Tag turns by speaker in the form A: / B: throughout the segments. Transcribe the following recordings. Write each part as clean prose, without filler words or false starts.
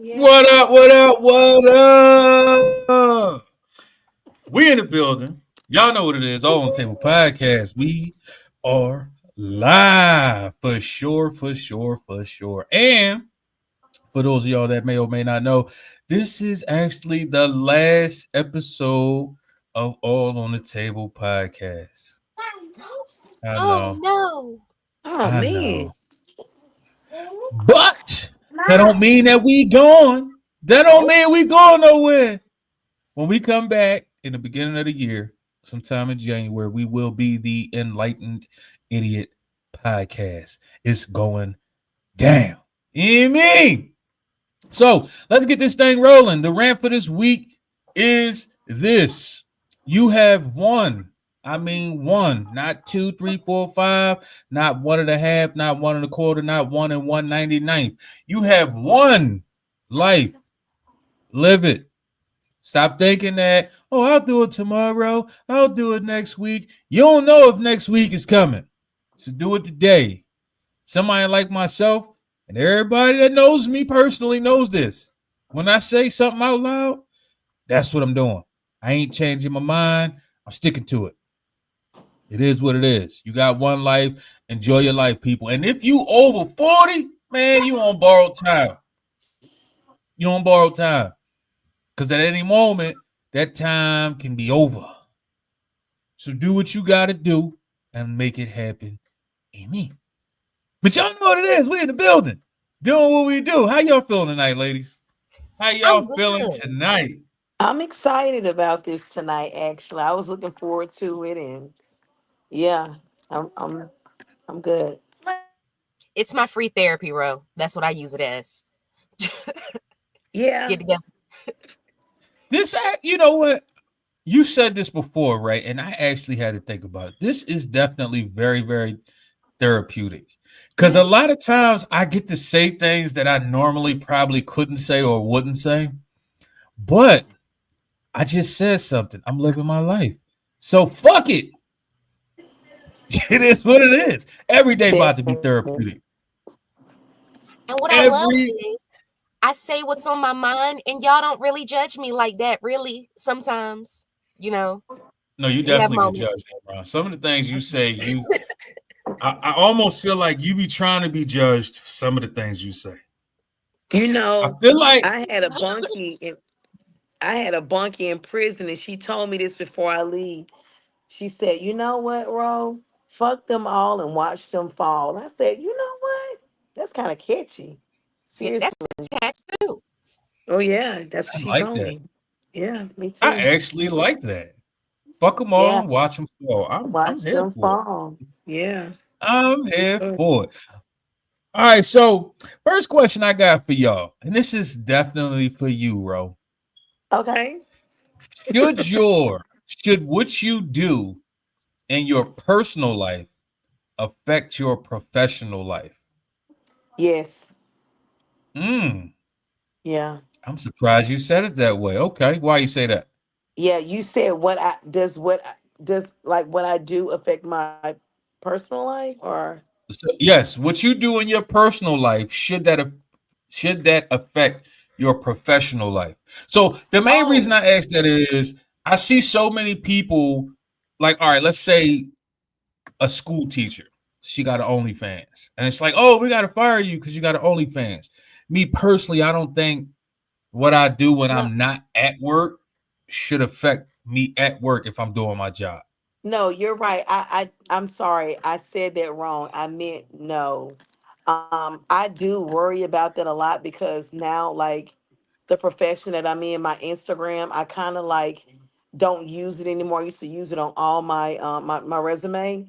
A: What up? What up? What up? We in the building. Y'all know what it is. All on the Table Podcast. We are live for sure, for sure, for sure. And for those of y'all that may or may not know, this is actually the last episode of All on the Table Podcast. I
B: Oh
A: know.
B: no.
C: Oh
A: I
C: man.
A: know. But that don't mean that we gone. That don't
B: Nope.
A: mean we going nowhere. When we come back in the beginning of the year, sometime in January, we will be the Enlightened Idiot Podcast. It's going down. You mean? So let's get this thing rolling. The rant for this week is this. You have won. I mean, one, not two, three, four, five, not one and a half, not one and a quarter, not 1 99th. You have one life. Live it. Stop thinking that, oh, I'll do it tomorrow. I'll do it next week. You don't know if next week is coming. So do it today. Somebody like myself and everybody that knows me personally knows this. When I say something out loud, that's what I'm doing. I ain't changing my mind. I'm sticking to it. It is what it is. You got one life. Enjoy your life, people. And if you over 40, man, you on borrowed time. You on borrowed time. Because at any moment, that time can be over. So do what you got to do and make it happen. Amen. But y'all know what it is. We in the building doing what we do. How y'all feeling tonight, ladies? How y'all
B: I'm
A: feeling
B: good.
A: tonight?
C: I'm excited about this tonight, actually. I was looking forward to it, and yeah, I'm I'm I'm good.
B: It's my free therapy row. That's what I use it as.
C: Yeah.
B: Get together.
A: This, you know what? You said this before, right? And I actually had to think about it. This is definitely very, very therapeutic. Because a
C: Yeah.
A: lot of times I get to say things that I normally probably couldn't say or wouldn't say. But I just said something. I'm living my life. So fuck it. It is what it is. Every day about to be
C: Definitely.
A: therapeutic.
B: And what I love
A: Every
B: is I say what's on my mind, and y'all don't really judge me like that, really. Sometimes, you know,
A: no, you
B: we have
A: definitely get
B: moments.
A: judged, Ron. Some of the things you say, I almost feel like you be trying to be judged for some of the things you say.
C: You
A: I
C: know,
A: feel like
C: I had a bunkie in I had a bunkie in prison, and she told me this before I leave. She said, "You know what, Ro? Fuck them all and watch them fall." I said, "You know what? That's kind of catchy."
B: Yeah,
C: Seriously.
B: that's tattoo.
C: Oh yeah, that's what
A: I
C: she
A: like
C: told
A: that.
C: me. Yeah, me
A: I
C: too.
A: actually like that. Fuck them all
C: Yeah,
A: and watch them fall. I'm
C: watch
A: here
C: them
A: for it.
C: fall. Yeah,
A: I'm
C: for
A: here
C: sure.
A: for it. All right, so first question I got for y'all, and this is definitely for you, Ro.
C: Okay.
A: Should what you do in your personal life affect your professional life?
C: Yes.
A: Hmm.
C: Yeah.
A: I'm surprised you said it that way. Okay, why you say that?
C: Yeah. You said does like what I do affect my personal life or
A: So, yes, what you do in your personal life should that affect your professional life? So the main reason
C: oh
A: I ask that is I see so many people like, all right, let's say a school teacher, she got an OnlyFans, and it's like, oh, we got to fire you because you got an OnlyFans. Me personally, I don't think what I do when
C: no
A: I'm not at work should affect me at work if I'm doing my job.
C: no, you're right. I'm sorry. I said that wrong. I meant no. I do worry about that a lot because now like the profession that I'm in, my Instagram, I kind of like don't use it anymore. I used to use it on all my resume,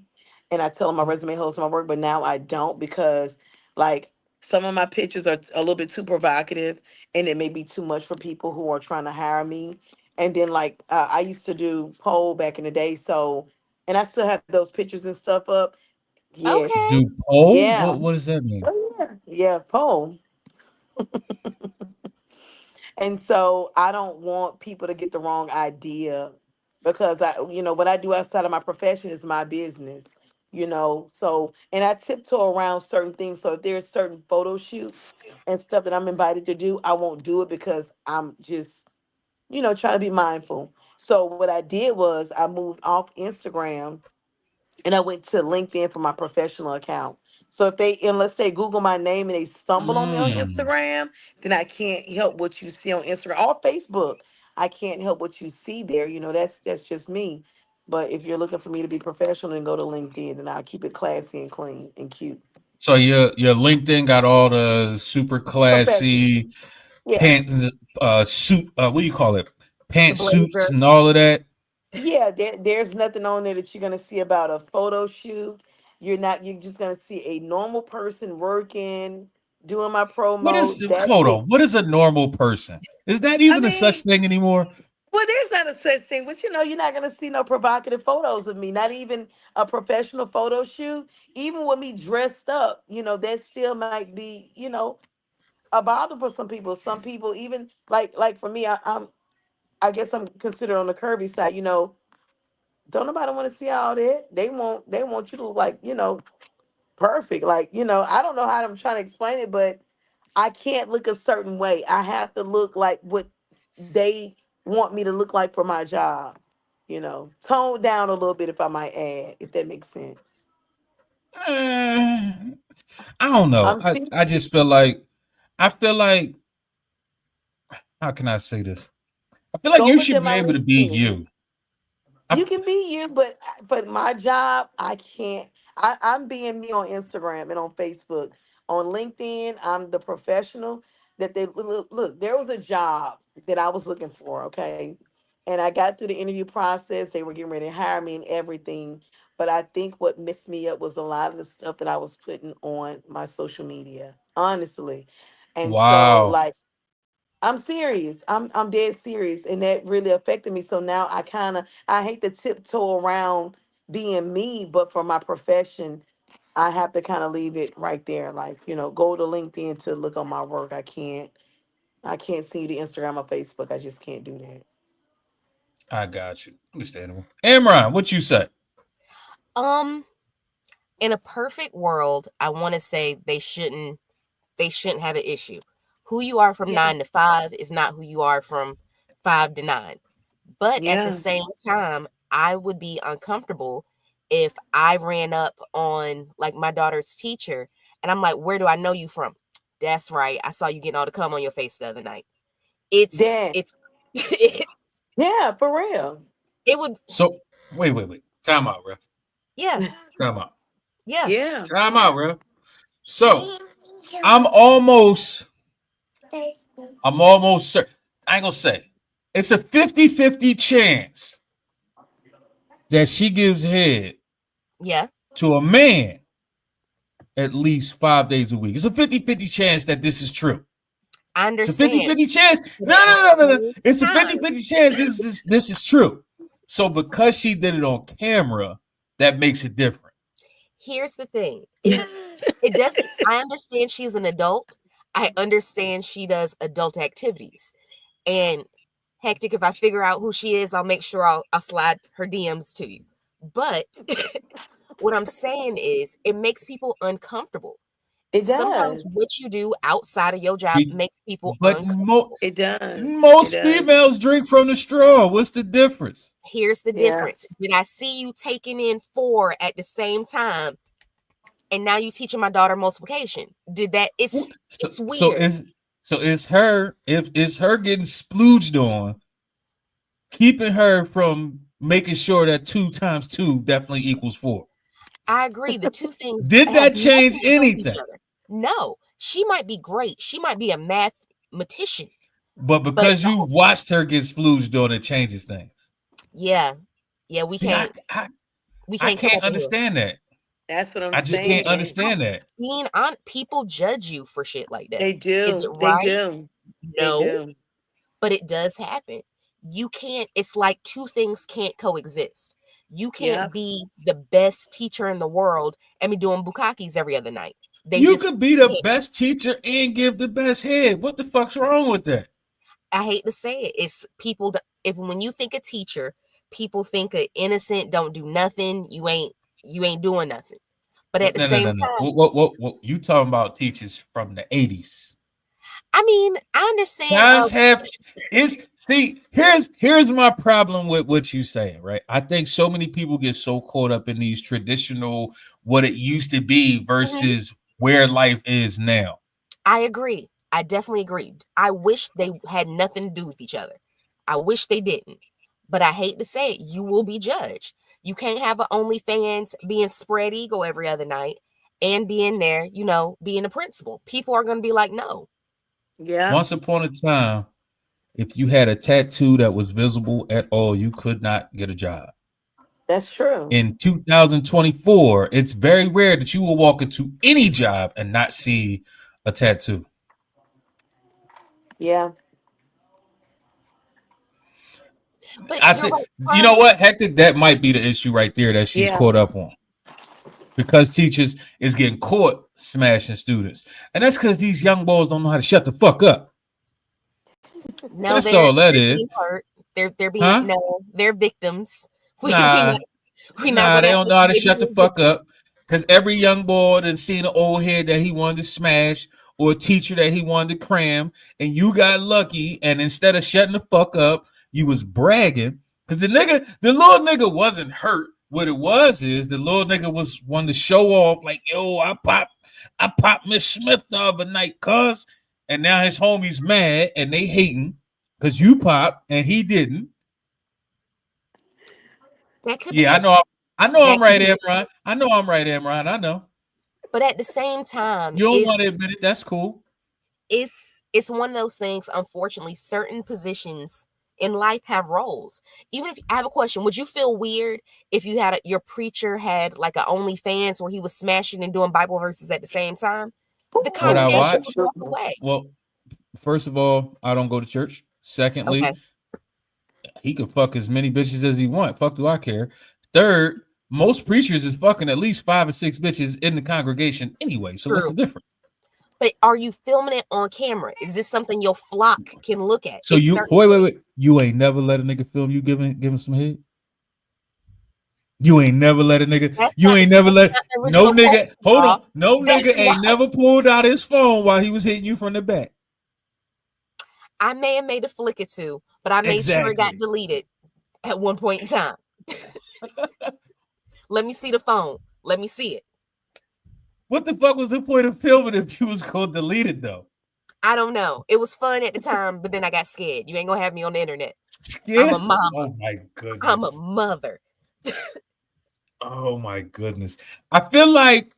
C: and I tell them my resume holds my work, but now I don't because like some of my pictures are a little bit too provocative, and it may be too much for people who are trying to hire me. And then like I used to do poll back in the day, so and I still have those pictures and stuff up. Yes,
B: Okay.
A: Do poll?
C: yeah,
A: What does that mean?
C: oh yeah, yeah, poll. And so I don't want people to get the wrong idea because what I do outside of my profession is my business. So, and I tiptoe around certain things. So if there's certain photo shoots and stuff that I'm invited to do, I won't do it because I'm just, trying to be mindful. So what I did was I moved off Instagram and I went to LinkedIn for my professional account. So if they, and let's say Google my name and they stumble on me on
A: Mm.
C: Instagram, then I can't help what you see on Instagram or Facebook. I can't help what you see there. That's just me. But if you're looking for me to be professional, then go to LinkedIn, and I'll keep it classy and clean and cute.
A: So your LinkedIn got all the super
C: Professional.
A: classy
C: Yeah.
A: pants, suit. What do you call it?
B: The
A: Pantsuits
B: blazer.
A: and all of that.
C: Yeah, there's nothing on there that you're gonna see about a photo shoot. You're just gonna see a normal person working, doing my
A: What is?
C: promo. That's
A: Hold
C: it.
A: on. What is a normal person? Is that
C: I
A: even a such
C: mean,
A: thing anymore?
C: well, there's not a such thing, but you're not gonna see no provocative photos of me, not even a professional photo shoot. Even with me dressed up, that still might be, a bother for some people. Some people even like for me, I guess I'm considered on the curvy side, don't nobody want to see all that. They want you to look like, perfect. Like, I don't know how I'm trying to explain it, but I can't look a certain way. I have to look like what they want me to look like for my job. Tone down a little bit if I might add, if that makes sense.
A: Eh, I don't know.
C: I'm
A: I just
C: serious.
A: feel like I feel like how can I say this? I feel like
C: Go
A: you
C: look
A: should
C: at
A: be
C: my
A: able to be
C: LinkedIn.
A: you. I,
C: You can be you, but my job, I can't. I'm being me on Instagram and on Facebook. On LinkedIn, I'm the professional that they look. There was a job that I was looking for, okay, and I got through the interview process. They were getting ready to hire me and everything. But I think what messed me up was a lot of the stuff that I was putting on my social media, honestly. And so,
A: wow.
C: like, I'm serious. I'm dead serious, and that really affected me. So now I hate to tiptoe around being me, but for my profession, I have to kind of leave it right there. Like, go to LinkedIn to look on my work. I can't see the Instagram or Facebook. I just can't do that.
A: I got you. Understandable. Amron, what you say?
B: Um, in a perfect world, I want to say they shouldn't have an issue. Who you are from
C: Yeah.
B: 9 to 5 is not who you are from 5 to 9. But at the
C: Yeah.
B: same time, I would be uncomfortable if I ran up on like my daughter's teacher and I'm like, "Where do I know you from?" That's right. I saw you getting all the cum on your face the other night. It's
C: That.
B: it's it,
C: Yeah, for real.
B: it would
A: So wait. Time out, bro.
B: yeah,
A: Time out.
B: yeah.
C: Yeah.
A: Time out, bro. So I'm almost I'm almost certain. I ain't gonna say. It's a 50-50 chance that she gives head
B: Yeah,
A: to a man at least 5 days a week. It's a 50-50 chance that this is true.
B: I
A: It's a
B: understand.
A: 50-50 chance.
B: But
A: No,
B: at the
A: no, no, no, no.
B: same
A: It's a
B: time,
A: 50-50 chance this is true. So because she did it on camera, that makes it different.
B: here's the thing. It doesn't I understand she's an adult. I understand she does adult activities. And hectic, if I figure out who she is, I'll make sure I'll slide her DMs to you. But what I'm saying is it makes people uncomfortable.
C: It
B: Sometimes
C: does.
B: what you do outside of your job
A: Be-
B: makes people
A: but
B: uncomfortable.
C: It does. It
A: most
C: does.
A: females drink from the straw. What's the difference?
B: Here's the
C: Yeah.
B: difference. Did I see you taking in 4 at the same time and now you teaching my daughter multiplication? Did that
A: So,
B: it's
A: so
B: weird.
A: is so is her if it's her getting splooged on, keeping her from making sure that 2 times 2 definitely equals 4.
B: I agree. The two things
A: Did
B: have
A: that change
B: nothing to do with each
A: anything?
B: other. No, she might be great. She might be a mathematician,
A: But
B: but
A: because you watched her get splooged on, it changes things.
B: yeah, yeah, we
A: See,
B: can't we
A: I
B: can't come
A: can't
B: over here.
A: understand that.
C: That's what I'm
A: I just can't
C: saying.
B: No,
A: understand that.
B: being on people judge you for shit like that.
C: They
B: Is it
C: do. They
B: right?
C: do. They
B: No,
C: do.
B: but it does happen. You can't. It's like two things can't coexist. You can't
C: Yep.
B: be the best teacher in the world and be doing bukakis every other night. They
A: You
B: just
A: could be the
B: can't.
A: best teacher and give the best head. What the fuck's wrong with that?
B: I hate to say it. It's people. If when you think a teacher, people think a innocent, don't do nothing. You ain't. you ain't doing nothing. But
A: What?
B: at the
A: No, no,
B: same
A: no, no.
B: time,
A: What? You talking about teachers from the 80s?
B: I mean, I understand.
A: Times have is see. Here's my problem with what you saying. Right? I think so many people get so caught up in these traditional what it used to be
B: Mhm.
A: versus where life is now.
B: I agree. I definitely agree. I wish they had nothing to do with each other. I wish they didn't. But I hate to say it, you will be judged. You can't have an OnlyFans being spread eagle every other night and being there, being a principal. People are going to be like, no.
C: Yeah,
A: Once upon a time, if you had a tattoo that was visible at all, you could not get a job.
C: that's true.
A: In 2024, it's very rare that you will walk into any job and not see a tattoo.
C: Yeah,
B: But
A: I
B: you're
A: think
B: right.
A: you know
B: Crimes,
A: what, hectic. That might be the issue right there that she's
C: yeah,
A: caught up on because teachers is getting caught smashing students, and that's because these young boys don't know how to shut the fuck up.
B: no,
A: That's
B: they're
A: all that
B: they're
A: is,
B: being hurt. They're being
A: huh?
B: no, they're victims. We we
A: Nah,
B: not we not
A: nah,
B: gonna
A: they
B: act
A: don't
B: like
A: know how
B: the
A: to
B: babies
A: shut the
B: are
A: fuck
B: victims.
A: up. Cause every young boy that seen an old head that he wanted to smash or a teacher that he wanted to cram, and you got lucky, and instead of shutting the fuck up, you was bragging. Cause the little nigga wasn't hurt. What it was is the little nigga was wanting to show off, like, yo, I popped Miss Smith the other night, cuz. And now his homies mad and they hating because you popped and he didn't.
B: That could be
A: Yeah, I
B: it.
A: know. I know
B: That
A: I'm
B: could
A: right,
B: be it.
A: Amron. I know I'm right, Amron. I know.
B: But at the same time,
A: You don't want to
B: it's
A: admit it. That's cool.
B: it's one of those things. Unfortunately, certain positions in life have roles. Even if I have a question, would you feel weird if you had your preacher had like a OnlyFans where he was smashing and doing Bible verses at the same time? The
A: Would I
C: Ooh, that's
B: congregation
C: a
B: would
A: watch?
C: true
B: walk
C: one.
B: away.
A: Well, first of all, I don't go to church.
B: Okay,
A: Secondly, he can fuck as many bitches as he want. Fuck do I care? Third, most preachers is fucking at least 5 or 6 bitches in the congregation anyway. So what's the
B: true.
A: difference?
B: But are you filming it on camera? Is this something your flock can look at?
A: So
B: It's
A: you
B: certain
A: wait.
B: things.
A: You ain't never let a nigga film you giving some head? You ain't never let a nigga. You ain't never
B: That's
A: let
B: not the
A: no
B: original
A: nigga.
B: question,
A: Hold on.
B: y'all.
A: No nigga
B: That's
A: ain't
B: not.
A: never pulled out his phone while he was hitting you from the back.
B: I may have made a flick or two, but I made sure it got
A: Exactly.
B: deleted at one point in time. Let me see the phone. Let me see it.
A: What the fuck was the point of filming if you was gonna delete it though?
B: I don't know. It was fun at the time, but then I got scared. You ain't gonna have me on the internet. I'm
A: Yeah.
B: a mama.
A: Oh my
B: I'm a
A: goodness.
B: mother.
A: Oh my goodness. I feel like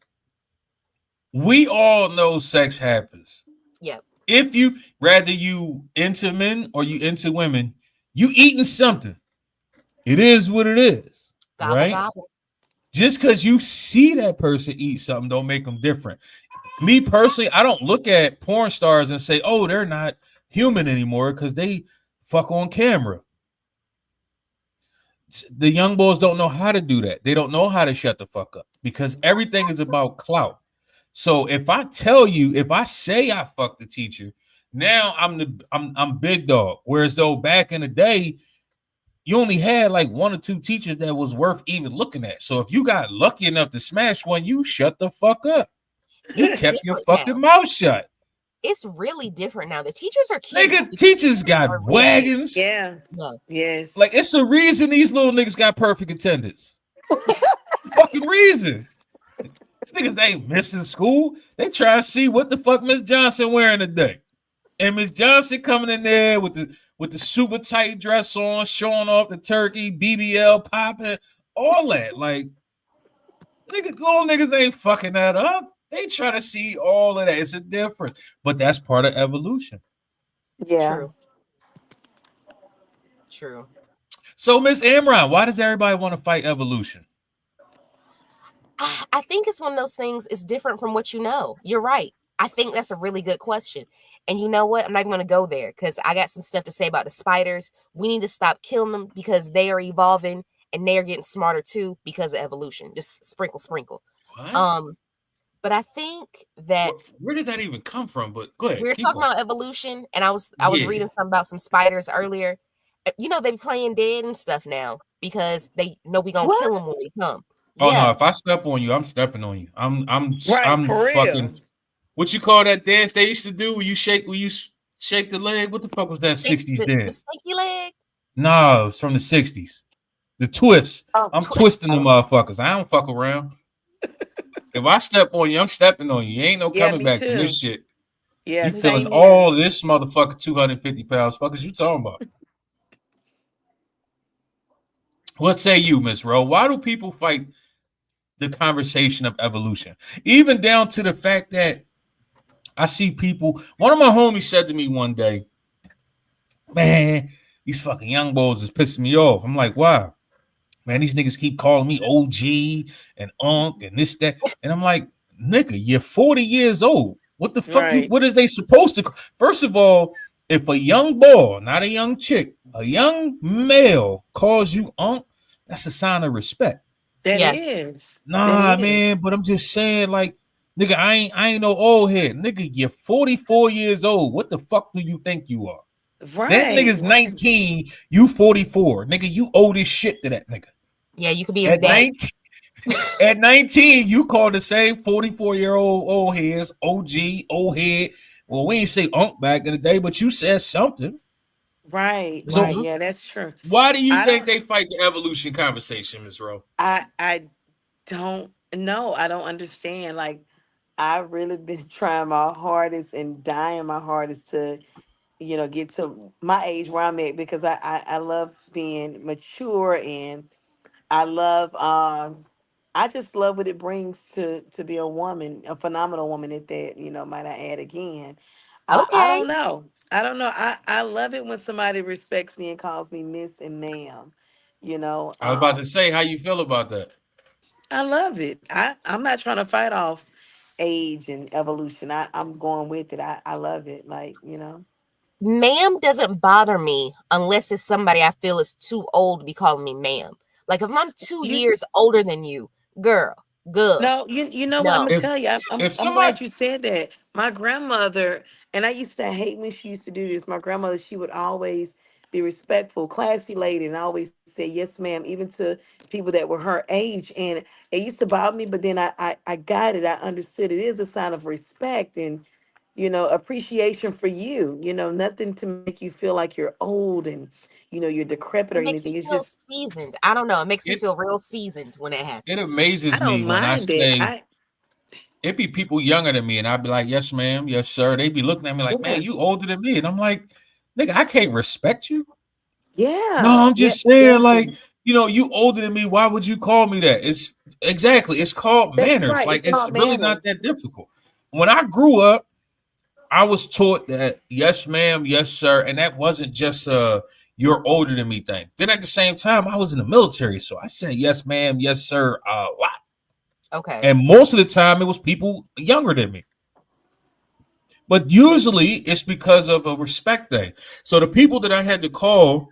A: we all know sex happens.
B: Yep.
A: If you rather you into men or you into women, you eating something. It is what it is,
B: Gobble
A: right?
B: gobble.
A: Just because you see that person eat something don't make them different. Me personally, I don't look at porn stars and say, oh, they're not human anymore because they fuck on camera. The young boys don't know how to do that. They don't know how to shut the fuck up because everything is about clout. So if I tell you, if I say I fucked the teacher, now I'm big dog. Whereas though back in the day, you only had like 1 or 2 teachers that was worth even looking at. So if you got lucky enough to smash one, you shut the fuck up. You
B: It's
A: kept your
B: different
A: fucking
B: now.
A: mouth shut.
B: It's really different now. The teachers are cute.
A: Nigga,
B: The
A: teachers
B: teachers
A: got
B: are really cute.
A: wagons.
C: Yeah.
B: Yeah.
C: Yes.
A: Like it's the reason these little niggas got perfect attendance. Fucking reason. These niggas ain't missing school. They try to see what the fuck Miss Johnson wearing today. And Miss Johnson coming in there with the super tight dress on, showing off the turkey, BBL popping, all that. Like little niggas ain't fucking that up. They try to see all of that. It's a difference. But that's part of evolution.
C: Yeah.
B: True. True.
A: So, Miss Amron, why does everybody want to fight evolution?
B: I think it's one of those things. It's different from what you know. You're right. I think that's a really good question. And you know what? I'm not even going to go there because I got some stuff to say about the spiders. We need to stop killing them because they are evolving and they are getting smarter too because of evolution. Just sprinkle, sprinkle.
A: What?
B: Um, but I think that
A: Where did that even come from? But go ahead,
B: we were
A: keep
B: talking
A: going.
B: about evolution, and I was
A: Yeah.
B: reading something about some spiders earlier. You know, they be playing dead and stuff now because they know we gonna
C: What?
B: kill them when we come.
A: Oh
B: Yeah.
A: no, if I step on you, I'm stepping on you.
C: Right,
A: I'm
C: for real.
A: fucking. What you call that dance they used to do when you shake the leg? What the fuck was that '60s
B: The
A: dance?
B: stinky leg.
A: No, it's from the '60s. The twist.
C: Oh,
A: I'm twisting the
C: oh,
A: motherfuckers. I don't fuck around. If I step on you, I'm stepping on you. You ain't no
C: yeah,
A: coming
C: me
A: back from this
C: too.
A: shit.
C: Yeah,
A: You feeling
C: same here.
A: all this motherfucker 250 pounds. Fuck is you talking about? What say you, Miss Rowe? Why do people fight the conversation of evolution? Even down to the fact that I see people. One of my homies said to me one day, "Man, these fucking young boys is pissing me off." I'm like, "Why?" Man, these niggas keep calling me OG and Unc and this, that. And I'm like, nigga, you're 40 years old. What the fuck you
C: Right.
A: what is they supposed to? First of all, if a young boy, not a young chick, a young male calls you Unc, that's a sign of respect.
C: That
B: Yeah.
C: is. That
A: Nah,
C: is.
A: man, but I'm just saying, like, nigga, I ain't no old head. Nigga, you're 44 years old. What the fuck do you think you are? That
C: Right.
A: nigga's
C: Right.
A: 19, you 44. Nigga, you old as shit to that nigga.
B: Yeah. You could be his
A: At
B: daddy.
A: 19, at 19, you call the same 44-year-old old heads, OG, old head. Well, we ain't say unk back in the day, but you said something.
C: Right. Right.
B: Hmm.
A: So
C: Yeah, that's true.
A: why do you
C: I
A: think
C: don't
A: they fight the evolution conversation, Miss Rowe?
C: I don't know. I don't understand. Like I've really been trying my hardest and dying my hardest to, get to my age where I'm at because I love being mature and I love I just love what it brings to be a woman, a phenomenal woman at that, might I add again. I
B: Okay.
C: don't know. I don't know. I love it when somebody respects me and calls me miss and ma'am. You know,
A: I was about to
C: um,
A: say how you feel about that.
C: I love it. I'm not trying to fight off age and evolution. I'm going with it. I love it. Like.
B: Ma'am doesn't bother me unless it's somebody I feel is too old to be calling me ma'am. Like if I'm 2 years older than you, girl, good.
C: No, you know what I'm
B: No.
C: gonna
A: If
C: tell you. I'm
A: if
C: I'm
A: somebody
C: glad you said that. My grandmother, and I used to hate when she used to do this. My grandmother, she would always be respectful, classy lady, and always say yes, ma'am, even to people that were her age. And it used to bother me, but then I got it. I understood it is a sign of respect and appreciation for you. Nothing to make you feel like you're old and you're decrepit or
B: It makes
C: anything.
B: you
C: It's
B: feel
C: just
B: seasoned. I don't know. It makes me
A: it
B: feel real seasoned when it
A: it
B: happens.
C: I
A: amazes me
C: don't
A: when I
C: mind it.
A: say it be people younger than me, and I'd be like, "Yes, ma'am, yes, sir." They be looking at me like, "Man,
C: Yeah,
A: you older than me," and I'm like, "Nigga, I can't respect you." No,
C: yeah,
A: I'm
C: yeah,
A: just saying, like,
C: definitely.
A: you older than me. Why would you call me that? It's exactly. It's called
C: That's
A: manners.
C: right.
A: Like,
C: It's
A: it's
C: called
A: really not
C: manners.
A: that difficult. When I grew up, I was taught that yes, ma'am, yes, sir, and that wasn't just you're older than me thing. Then at the same time, I was in the military, so I said yes, ma'am, yes, sir, a lot.
B: Okay.
A: And most of the time, it was people younger than me. But usually, it's because of a respect thing. So the people that I had to call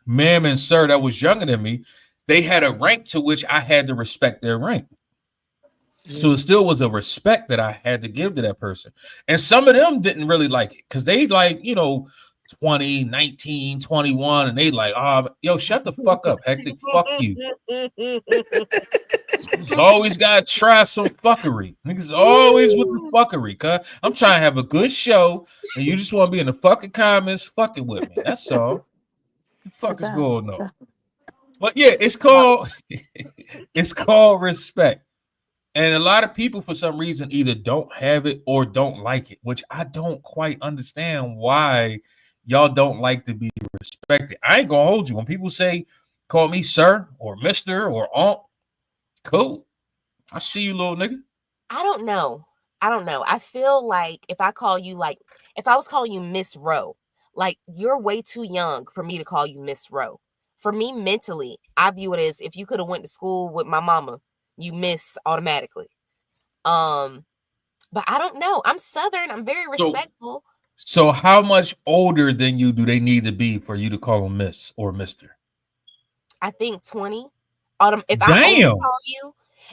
A: ma'am and sir that was younger than me, they had a rank to which I had to respect their rank. So it
C: Mhm.
A: still was a respect that I had to give to that person. And some of them didn't really like it because they like, 20, 19, 21, and they like, oh, yo, shut the fuck up, hectic. Fuck you. It's always gotta try some fuckery. Niggas always with the
B: Woo.
A: fuckery, cuz I'm trying to have a good show, and you just want to be in the fucking comments fucking with me. That's all. The fuck
C: What's
A: is
C: up?
A: going
C: What's
A: on?
C: up?
A: But yeah, it's
B: Well,
A: called it's called respect. And a lot of people for some reason either don't have it or don't like it, which I don't quite understand why y'all don't like to be respected. I ain't gonna hold you. When people say call me sir or mister or aunt, cool. I see you, little nigga.
B: I don't know. I don't know. I feel like if I call you like if I was calling you Miss Rowe, like you're way too young for me to call you Miss Rowe. For me mentally, I view it as if you could have went to school with my mama, you miss automatically. Um, but I don't know. I'm Southern. I'm very
A: So
B: respectful.
A: so how much older than you do they need to be for you to call them miss or mister?
B: I think 20.
A: Damn.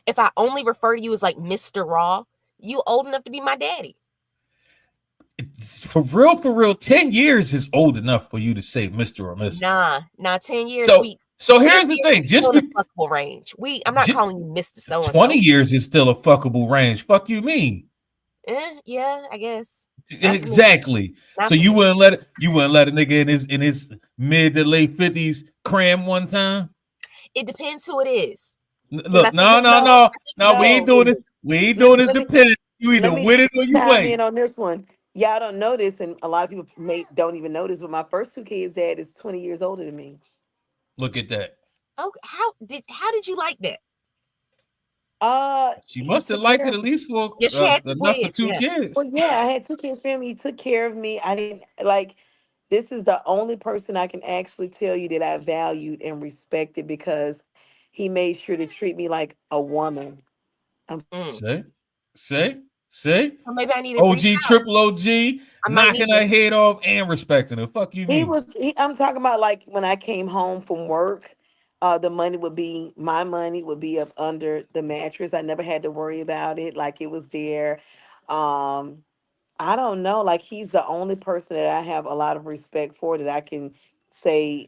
B: If I only refer to you as like Mr. Raw, you old enough to be my daddy.
A: It's for real, 10 years is old enough for you to say Mr. or Mrs.
B: Nah, 10 years.
A: So
B: We
A: So
B: 10
A: here's the
B: years
A: thing:
B: is still in the fuckable range. I'm not calling you Mr. So and
A: 20
B: so.
A: years is still a fuckable range. Fuck you mean?
B: Yeah, I guess. Not for me.
A: Exactly.
B: Not
A: So
B: for me.
A: you wouldn't let a nigga in his mid to late 50s cram one time?
B: It depends who it is. Because I
A: Look,
B: think
A: no,
B: with
A: no,
B: love,
A: no,
B: I think with
A: no. We
B: love
A: ain't
C: No,
A: doing this.
B: too.
A: We ain't
C: let,
A: doing this
C: let me
A: dependent. You either
C: let me
A: with it or you
C: chime
A: ain't.
C: in on this one. Y'all don't know this, and a lot of people don't even know this, but my first two kids' dad is 20 years older than me.
A: Look at that.
B: Oh, how did you like that?
A: She
C: He
A: must have
C: took
A: liked
C: care
A: it
C: of
A: at
C: me.
A: least for
B: Yeah, she had two
A: enough for
B: kids.
A: two
B: Yeah.
A: kids.
C: Well, yeah, I had two kids for him. He took care of me. I didn't like. This is the only person I can actually tell you that I valued and respected because he made sure to treat me like a woman.
B: Mm.
A: Say, say, say.
B: So maybe I need to reach
A: OG,
B: out.
A: triple OG,
B: I might need
A: knocking
B: to.
A: her head off and respecting her. Fuck you
C: He
A: mean?
C: was. I'm talking about like when I came home from work. The money would be my money would be up under the mattress. I never had to worry about it. Like it was there. Um, I don't know. Like he's the only person that I have a lot of respect for that I can say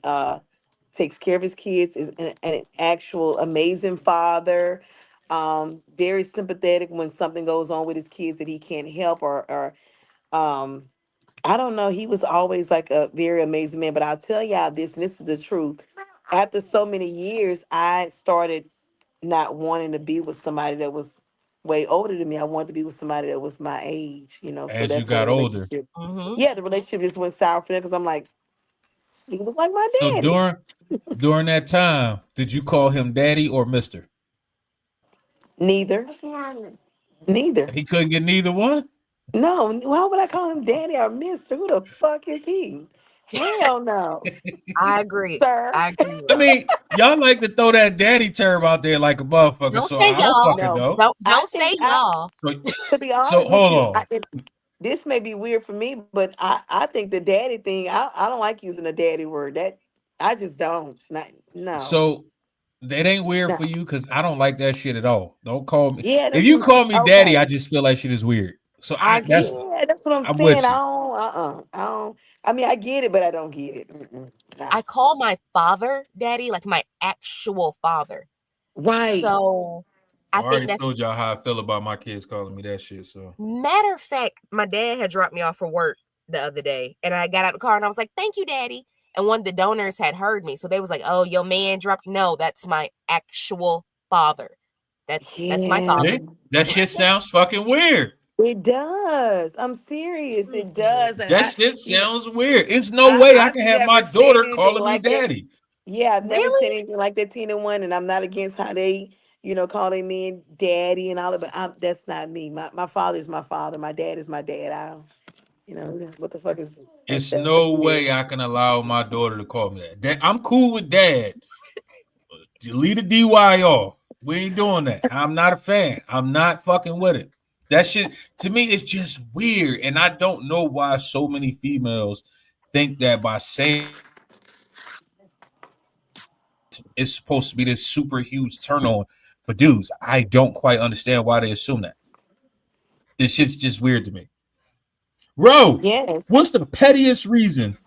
C: takes care of his kids, is an actual amazing father. Very sympathetic when something goes on with his kids that he can't help or um I don't know. He was always like a very amazing man. But I'll tell y'all this, and this is the truth. After so many years, I started not wanting to be with somebody that was way older than me. I wanted to be with somebody that was my age, So
A: As you
C: that's where the
A: got older.
C: relationship,
B: Hmm.
C: yeah, the relationship just went sour for them because I'm like, he look like my
A: So
C: daddy.
A: during that time, did you call him daddy or mister?
C: Neither. Neither.
A: He couldn't get neither one.
C: No, why would I call him daddy or mister? Who the fuck is he? Hell no.
B: I agree.
C: Sir.
B: I agree with
A: I
B: her.
A: mean, y'all like to throw that daddy term out there like a motherfucker.
B: Don't
A: So
B: say
A: I don't
B: y'all.
A: fucking
C: No.
A: know.
C: I
B: Don't say
C: think
B: y'all.
A: So,
C: to be
A: so
C: honest with
A: hold
C: you,
A: on.
C: this may be weird for me, but I think the daddy thing, I don't like using a daddy word. That I just don't. Not, no.
A: So that ain't weird
C: No.
A: for you because I don't like that shit at all. Don't call me.
C: Yeah,
A: If you call me daddy,
C: okay.
A: I just feel like shit is weird. So
B: I agree.
C: Yeah, that's what I'm
A: I'm
C: saying.
A: with you.
C: I don't, I mean, I get it, but I don't get it. Nah.
B: I call my father daddy, like my actual father.
C: Right.
B: So
A: I
B: I think
A: already
B: that's
A: told y'all how I feel about my kids calling me that shit. So
B: matter of fact, my dad had dropped me off for work the other day, and I got out of the car and I was like, "Thank you, Daddy." And one of the donors had heard me, so they was like, "Oh, your man dropped." No, that's my actual father. That's my
C: Yeah.
B: father.
A: see, that shit sounds fucking weird.
C: It does. I'm serious. It does. And
A: That shit sounds weird. It's no
C: I,
A: way I
C: I've
A: can have
C: never
A: my
C: said
A: daughter
C: anything
A: calling me
C: like that.
A: daddy.
C: Yeah, I've never said
B: Really?
C: anything like that, Tina One, and I'm not against how they, call their men daddy and all of it. But that's not me. My father is my father. My dad is my dad. I don't, what the fuck is
A: It's
C: that's
A: no
C: weird.
A: way I can allow my daughter to call me that. I'm cool with dad. Delete a DY off. We ain't doing that. I'm not a fan. I'm not fucking with it. That shit to me is just weird, and I don't know why so many females think that by saying it's supposed to be this super huge turn on for dudes. I don't quite understand why they assume that. This shit's just weird to me. Ro,
C: Yes.
A: what's the pettiest reason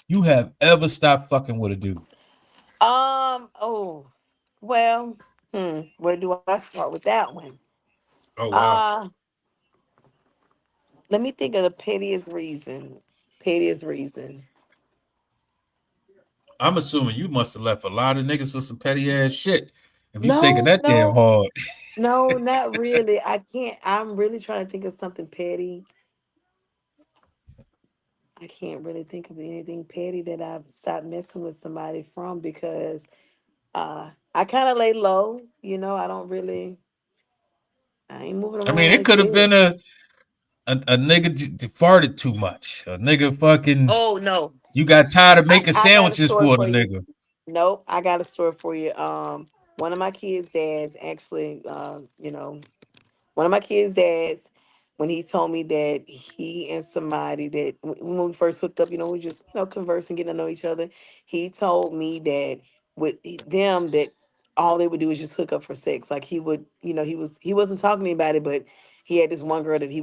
A: you have ever stopped fucking with a dude?
C: Oh. Well. Where do I start with that one?
A: Oh wow.
C: Uh. Let me think of the pettiest reason. Pettiest reason.
A: I'm assuming you must have left a lot of niggas for some petty ass shit. If you thinking
C: No,
A: that damn
C: no,
A: hard,
C: no, not really. I can't. I'm really trying to think of something petty. I can't really think of anything petty that I've stopped messing with somebody from because I kind of lay low. I don't really. I ain't moving
A: I mean,
C: around
A: it
C: like
A: could have
C: that.
A: been a nigga farted too much. A nigga fucking
C: Oh no,
A: you got tired of making
C: I got a
A: sandwiches
C: story
A: for the
C: for you.
A: nigga.
C: Nope, I got a story for you. One of my kids' dads actually, one of my kids' dads, when he told me that he and somebody that when we first hooked up, we just conversing, getting to know each other. He told me that with them that all they would do is just hook up for sex. Like he would, he wasn't talking to anybody, but he had this one girl that he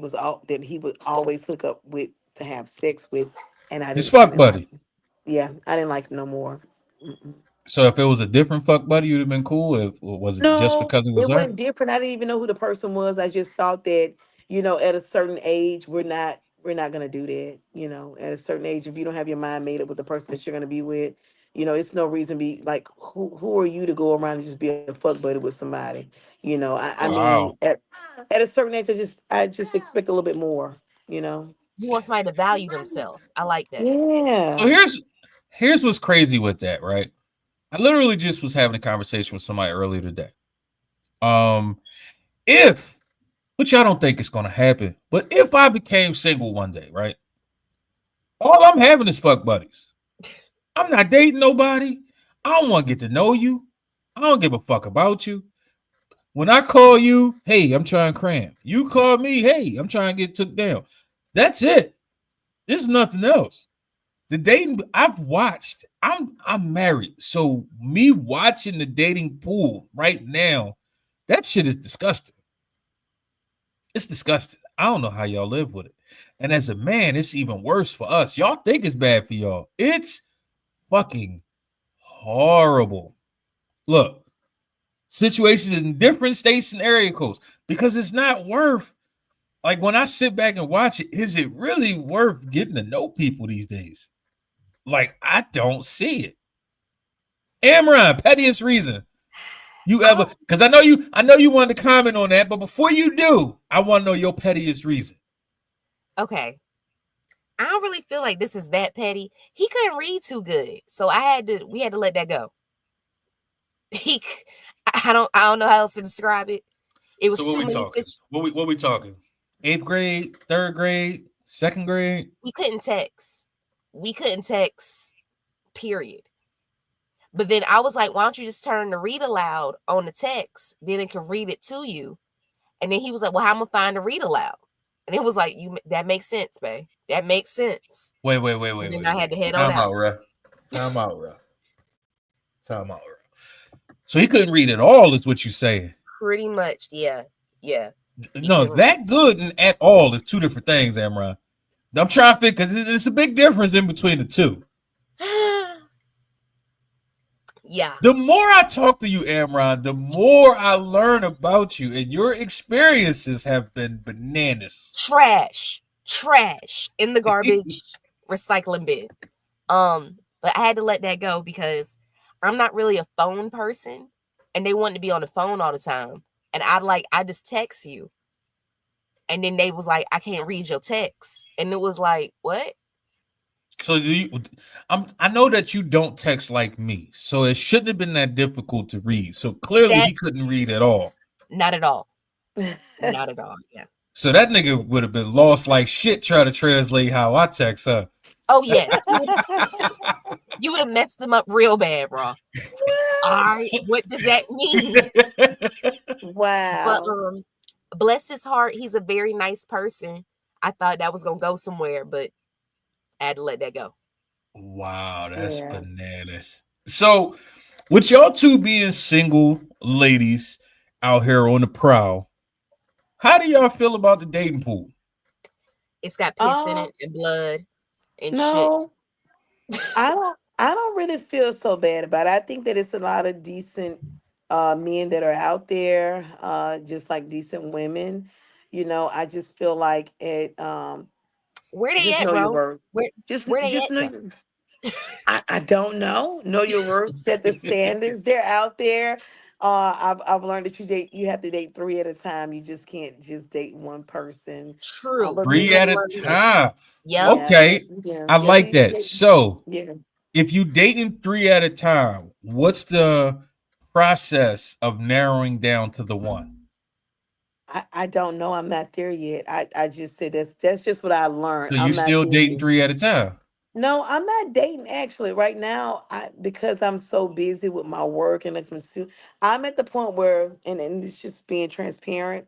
C: would always hook up with to have sex with, and
A: His fuck
C: I didn't like
A: buddy.
C: it. Yeah, I didn't like it no more. Mm-mm.
A: So if it was a different fuck buddy, you'd have been cool. If, or was it just
C: No,
A: because it was
C: it
A: her?
C: wasn't different. I didn't even know who the person was. I just thought that, at a certain age, we're not gonna do that. At a certain age, if you don't have your mind made up with the person that you're gonna be with, it's no reason to be like, who are you to go around and just be a fuck buddy with somebody? I mean,
A: Wow.
C: at a certain age, I just expect a little bit more. You know.
B: You want somebody to value themselves. I like that.
A: So
C: Yeah.
A: here's what's crazy with that, right? I literally just was having a conversation with somebody earlier today. Um, if which I don't think it's gonna happen, but if I became single one day, right? All I'm having is fuck buddies. I'm not dating nobody. I don't want to get to know you. I don't give a fuck about you. When I call you, hey, I'm trying to cram. You call me, hey, I'm trying to get took down. That's it. This is nothing else. The dating I've watched, I'm married. So me watching the dating pool right now, that shit is disgusting. It's disgusting. I don't know how y'all live with it. And as a man, it's even worse for us. Y'all think it's bad for y'all. It's fucking horrible. Look, situations in different states and area codes because it's not worth like when I sit back and watch it, is it really worth getting to know people these days? Like, I don't see it. Amron, pettiest reason you
B: I
A: ever
B: don't
A: because I know you wanted to comment on that, but before you do, I want to know your pettiest reason.
B: okay. I don't really feel like this is that petty. He couldn't read too good. So we had to let that go. He I don't know how else to describe it. It
A: So
B: was
A: what
B: too
A: we
B: many
A: talking?
B: situations.
A: What we talking? Eighth grade, third grade, second grade.
B: We couldn't text. We couldn't text, period. But then I was like, why don't you just turn the read aloud on the text? Then it can read it to you. And then he was like, well, how am I find the read aloud? And it was like, that makes sense, babe. That makes sense.
A: Wait, wait, wait,
B: And
A: wait,
B: then
A: wait,
B: I had
A: wait.
B: to head on
A: Time
B: out.
A: out, bro. Time out, bro. Time out, bro. So he couldn't read at all, is what you saying?
B: Pretty much, yeah. Yeah. He
A: No,
B: couldn't read.
A: that good and at all is two different things, Amron. I'm trying to figure because it's a big difference in between the two.
B: Yeah.
A: The more I talk to you, Amron, the more I learn about you, and your experiences have been bananas.
B: Trash in the garbage recycling bin. But I had to let that go because I'm not really a phone person, and they want to be on the phone all the time. And I just text you, and then they was like, I can't read your text, and it was like, what?
A: So do you? I know that you don't text like me, so it shouldn't have been that difficult to read. So clearly, he
B: That's
A: couldn't read at all.
B: not at all, not at all. Yeah.
A: So that nigga would have been lost like shit trying to translate how I text her.
B: Oh yes, you would have messed them up real bad, bro. All right, what does that mean? But
C: Wow.
B: bless his heart, he's a very nice person. I thought that was gonna go somewhere, but I had to let that go.
A: Wow, that's
C: Yeah.
A: bananas. So, with y'all two being single ladies out here on the prowl, how do y'all feel about the dating pool?
B: It's got piss in
C: Um,
B: it and blood and shit.
C: no, I don't really feel so bad about it. I think that it's a lot of decent men that are out there, just like decent women. I just feel like it
B: Where they
C: just
B: at,
C: know your
B: bro?
C: worth.
B: Where
C: Just
B: where they
C: just
B: at
C: know
B: though?
C: your I don't know. Know your worth. Set the standards. They're out there. I've learned that you have to date three at a time. You just can't just date one person.
B: True.
C: But
B: You
A: Three
C: me,
A: at
B: gotta
A: a
B: learn that.
A: time.
B: Yep.
C: yeah,
A: Okay,
C: yeah,
A: I
C: yeah.
A: like that. So,
C: Yeah.
A: if you dating three at a time, what's the process of narrowing down to the one?
C: I don't know. I'm not there yet. I just said that's just what I learned.
A: So you
C: I'm not
A: still
C: there
A: dating
C: yet.
A: three at a time?
C: No, I'm not dating actually right now. Because I'm so busy with my work and the consume. I'm at the point where, and it's just being transparent.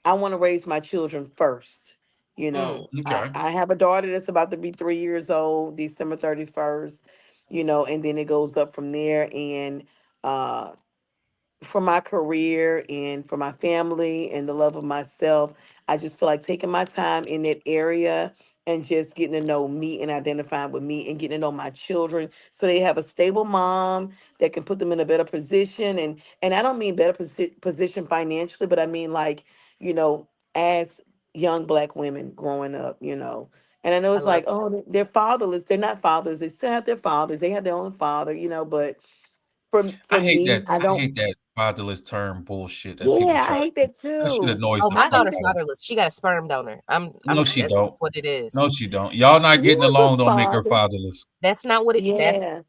C: I want to raise my children first.
B: Mm.
C: I,
A: Okay.
C: I have a daughter that's about to be 3 years old, December 31st, and then it goes up from there. And uh, for my career and for my family and the love of myself, I just feel like taking my time in that area and just getting to know me and identifying with me and getting to know my children so they have a stable mom that can put them in a better position. And I don't mean better position financially, but I mean like, you know, as young black women growing up, you know. And I know
B: I
C: it's
B: love
C: like, oh, they're fatherless. They're not fathers. They still have their fathers. They have their own father, you know. But for
A: I hate
C: me,
A: that.
C: I
A: I
C: don't.
A: hate that fatherless term bullshit that people
C: Yeah, I
A: try to
C: hate
A: use.
C: that
A: That shit
C: too.
A: annoys
B: Oh,
A: the
B: my
C: I
A: fuck
C: hate
B: daughter's
C: that.
A: out of me.
B: fatherless. She got a sperm donor.
A: No, she
B: That's
A: don't.
B: just what it is.
A: No, she don't. Y'all not
C: You
A: getting
C: was a
A: along don't make her
C: father.
A: fatherless.
B: That's not what that's
C: Yeah.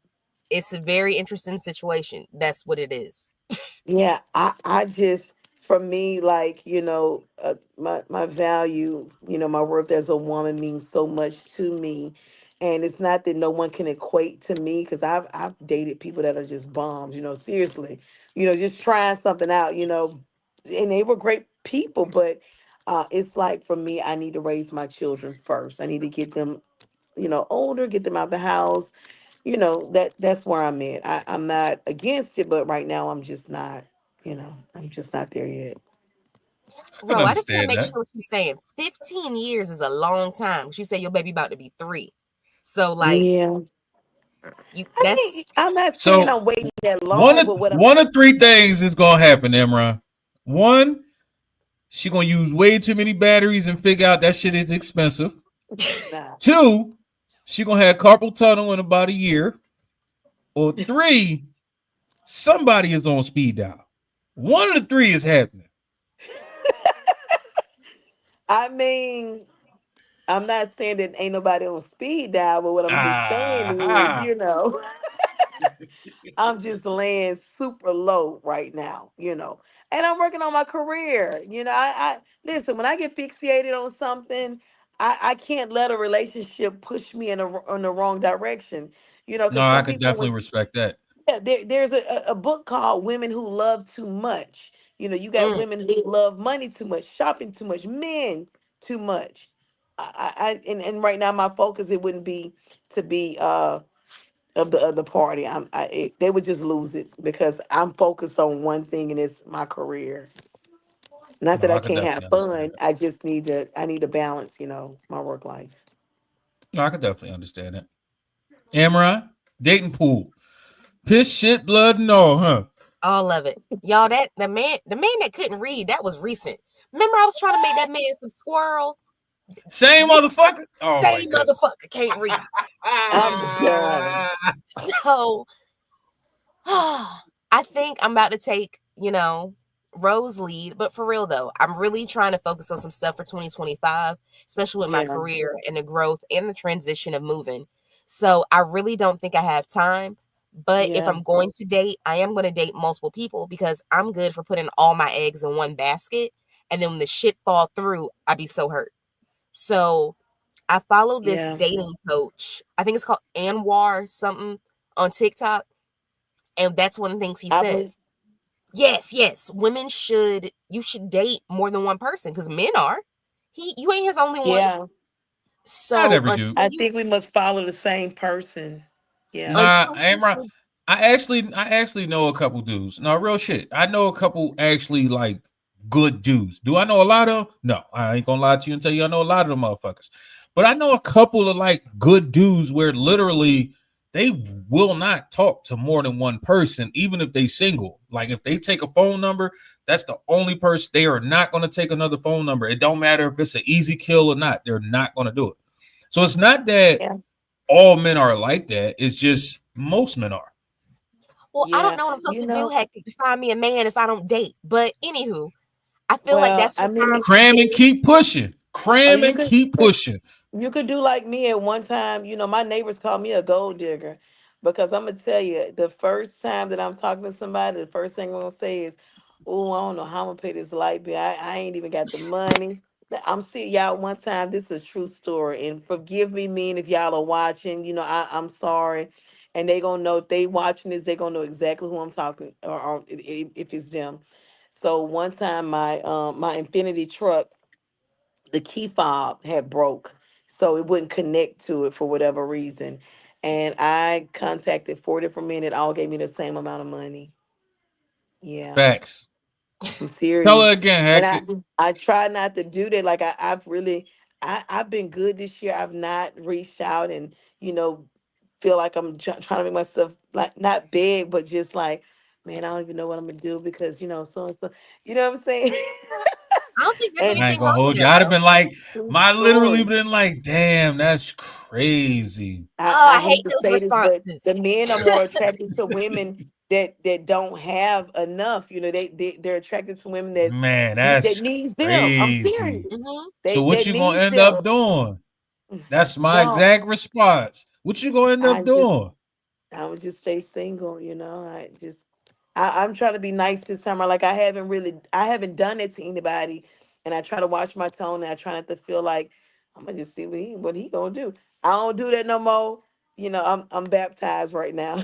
B: it's a very interesting situation. That's what it is.
C: Yeah, I just for me like my value, my worth as a woman means so much to me, and it's not that no one can equate to me because I've dated people that are just bombs, seriously, just trying something out, and they were great people, but it's like for me, I need to raise my children first. I need to get them, older, get them out the house, that's where I'm at. I'm not against it, but right now I'm just not there yet.
A: I can
B: Bro, I just want to
A: understand
B: make
A: that.
B: sure what you're saying. 15 years is a long time. 'Cause you say your baby about to be 3. So like
C: Yeah.
B: you
C: I mean,
B: that's
C: I'm not saying
A: So
C: I'm waiting that
A: one
C: long,
A: of
C: but what I'm
A: one of three things is gonna happen, Emron. One, she gonna use way too many batteries and figure out that shit is expensive.
C: nah.
A: Two, she gonna have carpal tunnel in about a year. Or three, somebody is on speed dial. One of the three is happening.
C: I mean, I'm not saying that ain't nobody on speed dial, but what I'm just saying is,
A: Ah,
C: I'm just laying super low right now, and I'm working on my career. I listen, when I get fixated on something, I can't let a relationship push me in the wrong direction,
A: no,
C: because
A: I
C: some
A: could
C: people
A: definitely
C: would,
A: respect that.
C: yeah, there's a book called Women Who Love Too Much. You got
B: mm,
C: women who love money too much, shopping too much, men too much. And right now my focus, it wouldn't be to be of the other party. They would just lose it because I'm focused on one thing, and it's my career. Not
A: No,
C: that I
A: I could
C: can't
A: definitely
C: have
A: understand
C: fun.
A: that.
C: I need to balance, my work life.
A: No, I could definitely understand that. Emron, dating pool. Piss, shit, blood, and all, huh?
B: all of it. Y'all, that the man that couldn't read, that was recent. Remember I was trying to make that man some squirrel?
A: Same
B: This
A: motherfucker? Oh my
B: same
A: goodness.
B: motherfucker can't read.
C: I'm done.
B: So I think I'm about to take, Rose lead, but for real though, I'm really trying to focus on some stuff for 2025, especially with my
C: Yeah,
B: career and the growth and the transition of moving. So I really don't think I have time. But if
C: yeah,
B: I'm going to date, I am going to date multiple people because I'm good for putting all my eggs in one basket. And then when the shit fall through, I be so hurt. So I follow this
C: yeah.
B: dating coach. I think it's called Anwar something on TikTok. And that's one of the things he
C: I believe.
B: says. Yes, yes. You should date more than one person because men are. You ain't his only one.
C: Yeah,
A: Not
B: So
A: every dude.
C: I think we must follow the same person. Yeah,
A: Nah,
B: until you
A: Emron. I actually know a couple dudes. No, real shit. I know a couple actually like good dudes. Do I know a lot of them? No, I ain't gonna lie to you and tell you I know a lot of them motherfuckers. But I know a couple of like good dudes where literally they will not talk to more than one person, even if they single. Like if they take a phone number, that's the only person. They are not gonna take another phone number. It don't matter if it's an easy kill or not. They're not gonna do it. So it's not that
C: yeah,
A: all men are like that. It's just most men are.
B: well, I don't
C: yeah.
B: know what I'm supposed
C: You
B: to do,
C: know,
B: Hector, to find me a man if I don't date. But anywho, I feel like
C: well,
B: that's
C: I
B: what time
C: mean,
B: she
A: Cram and
B: is.
A: keep pushing.
C: or
A: Cram and keep pushing.
C: you could do like me at one time. My neighbors call me a gold digger because I'm gonna tell you, the first time that I'm talking to somebody, the first thing I'm gonna say is, "Oh, I don't know how I'm gonna pay this light bill. I ain't even got the money." I'm seeing y'all one time. This is a true story, and forgive me, mean if y'all are watching. I'm sorry, and they gonna know if they watching this, they gonna know exactly who I'm talking, or if it's them. So one time, my Infinity truck, the key fob had broke, so it wouldn't connect to it for whatever reason, and I contacted 4 different men that all gave me the same amount of money. Yeah,
A: Facts.
C: I'm
A: Tell her
C: serious.
A: again,
C: And
A: Hector.
C: I try not to do that. Like I've really, I've been good this year. I've not reached out and, you know, feel like I'm trying to make myself like not big, but just like, man, I don't even know what I'm gonna do because, you know, so and so, you know what I'm saying?
B: I don't think there's
C: And
A: I ain't
B: anything
A: gonna
B: wrong with
A: hold you.
B: that
A: I'd have
B: though.
A: been like,
C: true
A: my literally
C: story.
A: been like, damn, that's crazy.
B: Oh,
C: I
B: I hate
C: hate to
B: those
C: say this, but
B: responses.
C: the men are more attracted to women that don't have enough. You know, they're attracted to women
A: Man,
C: that
A: that's
C: needs them. I'm
A: crazy.
C: serious.
B: Hmm.
A: So what
C: That
A: you gonna
C: needs
A: end
C: them.
A: up doing? That's my
C: No,
A: exact response. What you gonna end
C: I
A: up
C: just
A: doing?
C: I would just stay single. You know, I'm trying to be nice this summer. Like I haven't done it to anybody, and I try to watch my tone, and I try not to feel like I'm gonna just see what he gonna do. I don't do that no more. You know, I'm baptized right now.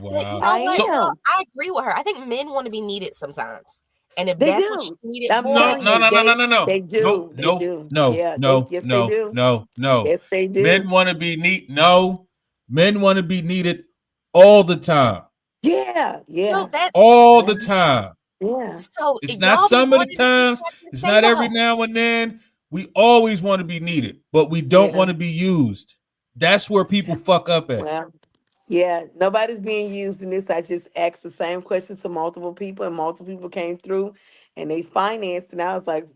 B: But you
A: Wow.
B: know
C: I
B: what,
A: So
B: though?
C: am.
B: I agree with her. I think men want to be needed sometimes. And if
C: They
B: that's what
C: do.
B: you need it
C: I'm
B: for,
A: no,
C: telling
A: no,
C: you,
A: no, no, no, no, no.
C: they
A: Nope,
C: do. They
A: nope,
C: do.
A: no,
C: Yeah,
A: no,
C: yes they
A: no,
C: do.
A: no, no.
C: Yes they do.
A: Men want to be neat. No, men want to be needed all the time.
C: Yeah,
B: so
C: yeah,
B: that's
A: All
C: yeah,
A: the time.
C: yeah,
B: so
A: It's not
B: y'all be
A: some of the
B: wanting to be
A: times,
B: kept in
A: it's not
B: single
A: every
B: homes.
A: now and then. We always want to be needed, but we don't
C: yeah.
A: want to be used. That's where people fuck up at.
C: Well, yeah. Nobody's being used in this. I just asked the same question to multiple people, and multiple people came through, and they financed, and I was like,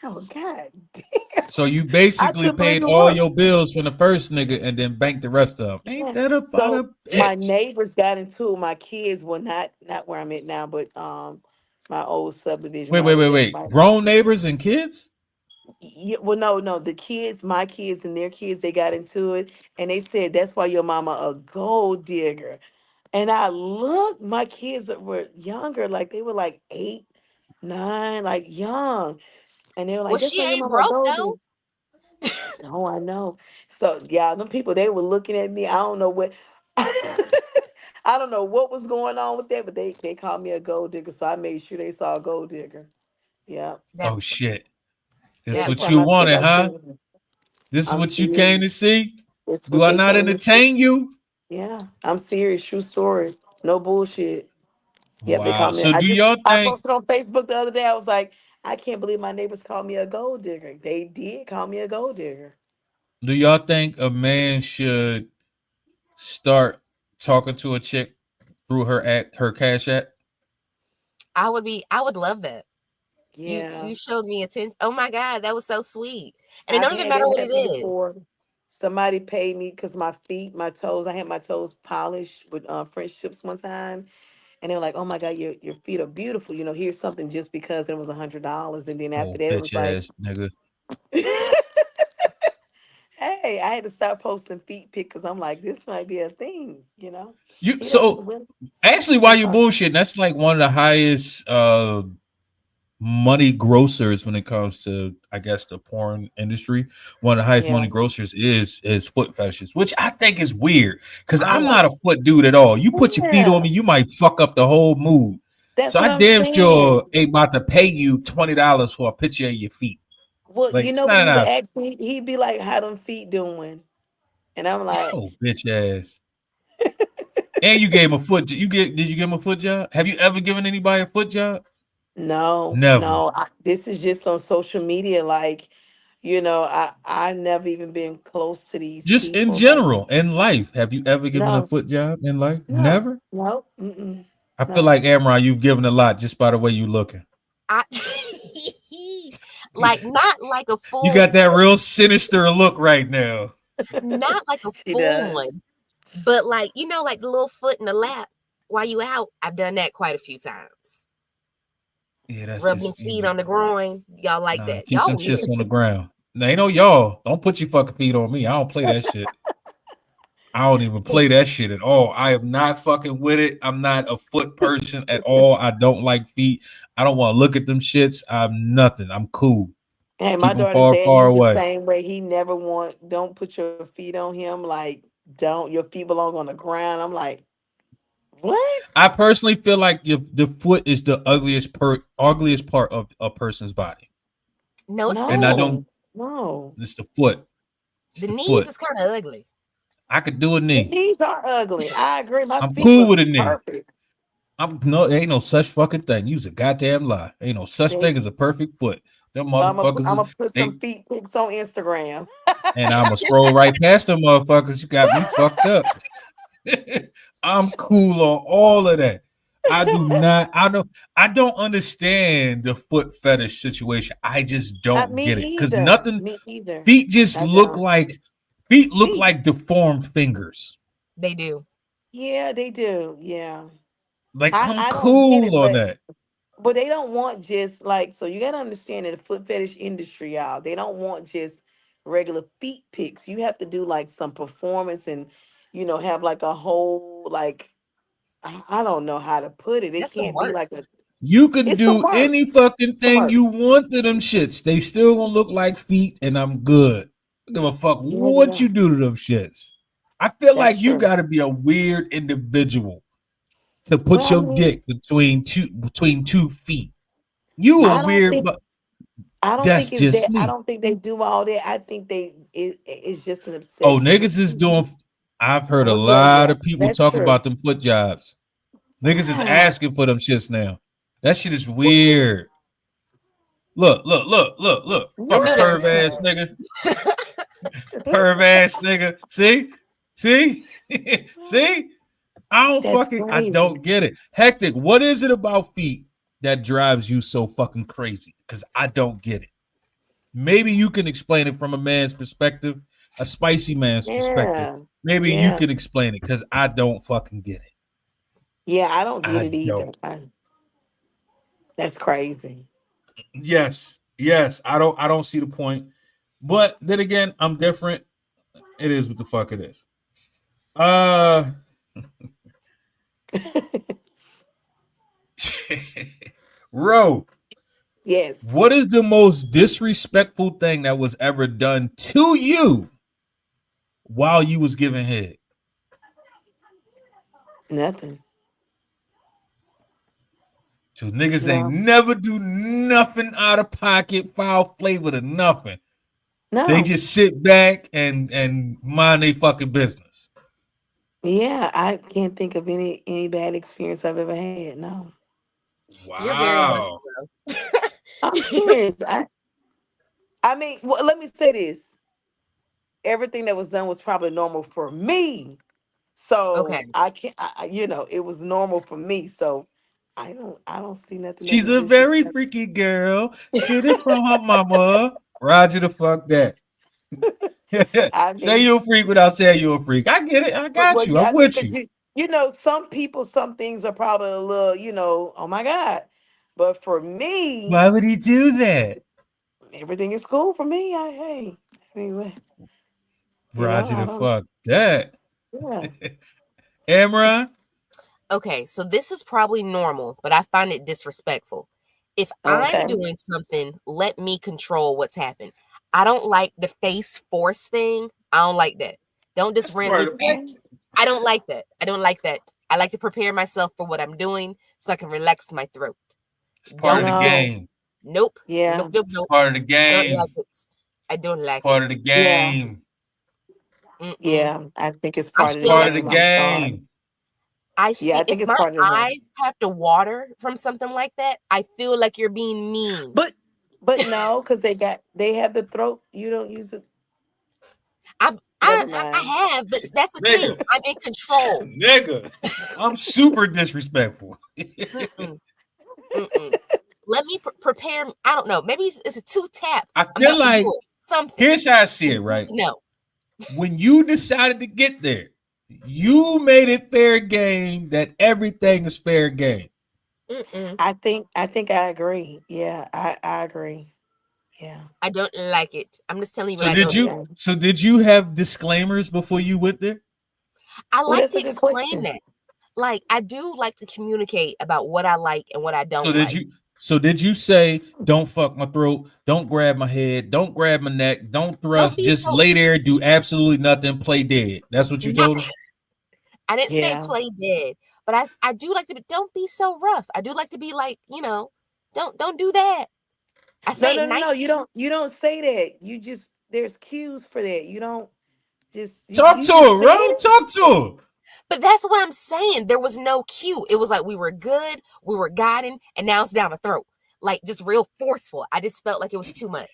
C: wow, God damn,
A: So you
C: I
A: basically
C: couldn't believe
A: paid
C: it
A: all
C: worked.
A: your bills from the first nigga and then banked the rest of them. Ain't
C: Yeah.
A: that about
C: So
A: a
C: my
A: bitch?
C: neighbors got into it. My kids were not where I'm at now, but my old subdivision
A: Wait,
C: where I
A: wait,
C: was
A: wait,
C: at.
A: wait.
C: Right.
A: Grown neighbors and kids?
C: Yeah, well, no, the kids, my kids and their kids, they got into it, and they said that's why your mama a gold digger. And I looked, my kids that were younger, like they were like 8, 9, like young, and they were
B: Well,
C: like, "That's
B: she
C: why your
B: ain't
C: mama a
B: broke
C: gold digger."
B: though.
C: No, I know. So yeah, them people they were looking at me. I don't know what. I don't know what was going on with that, but they called me a gold digger, so I made sure they saw a gold digger. Yeah,
B: That
A: Oh shit. This is
C: every
A: what
B: that
A: you
C: time I see
A: wanted,
C: my
A: huh?
C: children,
A: This is
C: I'm
A: what you came
C: serious.
A: to see?
C: It's
A: Do
C: what
A: I
C: they
A: not
C: came to see.
A: entertain you?
C: Yeah, I'm serious. True story. No bullshit. Yep, they
A: Wow.
C: called me.
A: So do y'all
C: I
A: think
C: posted on Facebook the other day. I was like, I can't believe my neighbors called me a gold digger. They did call me a gold digger.
A: a man should start talking to a chick through her cash app?
B: I would love that.
C: Yeah,
B: You showed me attention. Oh my God, that was so sweet. And it
C: I've
B: don't even
C: had
B: matter
C: that
B: what it
C: happen
B: is.
C: before. Somebody paid me because my feet, my toes, I had my toes polished with French tips one time, and they were like, "Oh my God, your feet are beautiful." You know, here's something just because it was $100, and then after
A: Oh,
C: that, it was
A: bitch
C: like,
A: ass nigga.
C: hey, I had to start posting feet pic because I'm like, this might be a thing. You know,
A: You
C: he doesn't.
A: so actually while
C: I'm
A: you
C: sorry.
A: bullshit, that's like one of the highest money grossers when it comes to I guess the porn industry. One of the highest
C: Yeah,
A: money grossers is foot fetishes, which I think is weird because
B: I
A: I'm
B: love
A: not a
B: it.
A: foot dude at all. You put your feet on
C: yeah,
A: me, you might fuck up the whole mood.
C: that's
A: So
C: what
A: I
C: I'm
A: damn sure
C: saying.
A: ain't about to pay you $20 for a picture of your feet.
C: Well,
A: Like
C: you
A: it's
C: know what
A: not
C: he
A: an
C: would
A: option.
C: ask me? He'd be like, "How them feet doing?" And I'm like,
A: Oh, bitch ass. And you gave him a foot. Did you give him a foot job? Have you ever given anybody a foot job?
C: "No,
A: Never.
C: no, this is just on social media. Like, I never even been close to these
A: Just in
C: people. Like,
A: general, in life, have you ever given a
C: no,
A: foot job in life?
C: no,
A: Never.
C: no, mm-mm,
A: I feel
C: no."
A: like Amron, you've given a lot just by the way you looking.
B: I like not like a
A: You
B: full
A: got that
B: foot,
A: real sinister look right now.
B: not like a
C: She
B: full
C: does.
B: one, but like like the little foot in the lap while you out. I've done that quite a few times.
A: Yeah, that's
B: Rubbing
A: just
B: feet on the groin. Y'all like
A: nah.
B: that?
A: Keep
B: Y'all
A: them shits
B: weird.
A: on the ground. Now, ain't no y'all. Don't put your fucking feet on me. I don't play that shit. I don't even play that shit at all. I am not fucking with it. I'm not a foot person at all. I don't like feet. I don't want to look at them shits. I'm nothing. I'm cool.
C: Hey,
A: Keep
C: my
A: them
C: daughter's
A: far,
C: dad,
A: far
C: he's the
A: away.
C: same way. He never don't put your feet on him. Like, don't, your feet belong on the ground. I'm like, what?
A: I personally feel like the foot is the ugliest part of a person's body,
B: No, it's the
A: and I
C: No,
A: don't.
B: knees.
C: no.
A: It's the foot. It's
B: The
A: the
B: knees
A: foot.
B: is kind of ugly.
A: I could do a
C: The
A: knee.
C: knees are ugly. I agree. My
A: I'm
C: feet
A: cool
C: was
A: with a knee.
C: perfect.
A: I'm no, there ain't no such fucking thing. You's a goddamn lie. Ain't no such
C: They
A: thing as a perfect foot. Them
C: I'm gonna
A: motherfuckers
C: I'm
A: is
C: gonna put
A: they
C: some feet pics on Instagram.
A: and I'm gonna scroll right past them motherfuckers. You got me fucked up. I'm cool on all of that. I do not. I don't understand the foot fetish situation. I just don't
C: Me
A: get it because
C: either.
A: nothing.
C: Me either.
A: Feet just
C: I
A: look
C: don't.
A: like feet look
C: Feet.
A: like deformed fingers.
B: They do.
C: Yeah, they do. Yeah.
A: Like I'm
C: I don't get
A: cool
C: it,
A: on that.
C: but they don't want just like, so you gotta understand in the foot fetish industry, y'all, they don't want just regular feet pics. You have to do like some performance and have like a whole like I don't know how to put it. It
B: That's some
C: can't be
B: work.
C: like a
A: You can
C: it's some
A: do
C: work.
A: any fucking
C: Some
A: thing
C: work.
A: you want to them shits. They still gonna look like feet, and I'm good. I don't give a fuck
C: Yeah, they
A: what
C: are.
A: you do to them shits. I feel
C: That's
A: like you
C: true.
A: got to be a weird individual to put
C: Well, I
A: your
C: mean,
A: dick between 2 feet. You a
C: I don't
A: weird,
C: think
A: but
C: I don't
A: that's
C: think it's
A: just
C: that. I
A: me.
C: don't think they do all that. I think it's just an
A: Oh,
C: obsession with
A: niggas is
C: feet.
A: doing. I've heard a
C: Well,
A: lot
C: yeah,
A: of people
C: that's
A: talk
C: true.
A: about them foot jobs. Niggas is
C: Wow.
A: asking for them shits now. That shit is
C: What?
A: weird. Look.
B: I
A: Fucking
B: knew that was
A: perv
C: Yeah.
A: ass nigga. Perv ass nigga. See? See?
C: That's
A: I
C: crazy.
A: don't get it. Hectic, what is it about feet that drives you so fucking crazy? Because I don't get it. Maybe you can explain it from a man's perspective, a spicy man's perspective.
C: Yeah.
A: Maybe you
C: Yeah.
A: can explain it because I don't fucking get it.
C: Yeah, I don't get
A: I
C: it either.
A: don't.
C: That's crazy.
A: Yes. I don't see the point. But then again, I'm different. It is what the fuck it is. Uh Ro,
C: Yes.
A: what is the most disrespectful thing that was ever done to you while you was giving head?
C: Nothing.
A: So niggas ain't
C: No.
A: never do nothing out of pocket, foul flavor to nothing. They
C: No.
A: just sit back and mind their fucking business.
C: Yeah, I can't think of any bad experience I've ever had. No.
B: You're very lucky,
A: Wow.
C: I'm serious. I mean, well, let me say this. Everything that was done was probably normal for me.
B: okay.
C: So I can't it was normal for me. So I don't see nothing that
A: She's
C: was
A: a very
C: disrespectful.
A: freaky girl. Get it from her mama. Roger the fuck that.
C: I
A: Say
C: mean,
A: you're a freak without saying you're a freak. I get it. I got
C: well,
A: you.
C: yeah,
A: I'm
C: I mean,
A: with
C: because
A: you.
C: some people, some things are probably a little, oh my God. But for me,
A: Why would he do that?
C: everything is cool for me. I mean,
A: Roger
C: I
A: the
C: don't,
A: fuck that.
C: yeah.
A: Amron?
B: Okay, so this is probably normal, but I find it disrespectful. If I'm
C: Okay.
B: doing something, let me control what's happened. I don't like the face force thing. I don't like that. Don't just
A: That's part
B: randomly.
A: of the
C: Okay.
A: package.
B: I don't like that. I don't like that. I like to prepare myself for what I'm doing so I can relax my throat.
A: It's part of
B: Don't
A: the
B: do.
C: No.
A: game.
B: Nope.
C: Yeah.
B: Nope. Nope.
A: It's
B: Nope.
A: part of the
B: I don't like
A: game.
B: it. I don't
A: It's
B: like
A: part
B: it.
A: of the
C: Yeah.
A: game.
B: Mm-mm.
C: Yeah. I think it's
B: I
C: part of the
A: It's
B: feel like
A: part of the
C: game. I'm sorry.
A: game.
B: I
C: Yeah,
B: feel
C: I
B: if
C: think it's
B: my
C: part of the
B: eyes
C: game.
B: have to water from something like that, I feel like you're being mean.
C: But no, because they have the throat. You don't use it. Never mind.
B: I have, but that's the thing.
A: Nigga.
B: I'm in control.
A: Nigga. I'm super disrespectful.
B: Mm-mm, mm-mm. Let me prepare. I don't know. Maybe it's a 2 tap.
A: I
B: I'm
A: feel
B: about to do
A: like
B: it. Something.
A: here's how I see
B: I
A: it,
B: need
A: right?
B: to know.
A: When you decided to get there, you made it fair game that everything is fair game.
B: Mm-mm.
C: I think I agree. Yeah, I agree. Yeah.
B: I don't like it. I'm just telling you what
A: So
B: I
A: did
B: don't
A: you
B: like.
C: Yeah.
A: so did you have disclaimers before you went there?
B: I
C: Well,
B: like
C: that's
B: to
C: a good
B: explain
C: question.
B: that. Like, I do like to communicate about what I like and what I
A: So
B: don't
A: did
B: like.
A: you so did you say don't fuck my throat, don't grab my head, don't grab my neck, don't
B: Don't
A: thrust,
B: be
A: just
B: so.
A: lay there, do absolutely nothing, play dead. That's what you
B: Not.
A: told him?
B: I didn't say
C: Yeah.
B: play dead, but I do like to be. Don't be so rough. I do like to be like, don't do that. I
C: No,
B: say it
C: no, no, no.
B: nice.
C: You don't say that. You just there's cues for that. You don't just
A: Talk to
C: you just
A: her,
C: said
A: bro.
C: it.
A: Talk to her.
B: But that's what I'm saying. There was no cue. It was like we were good, we were guiding, and now it's down the throat. like just real forceful. I just felt like it was too much.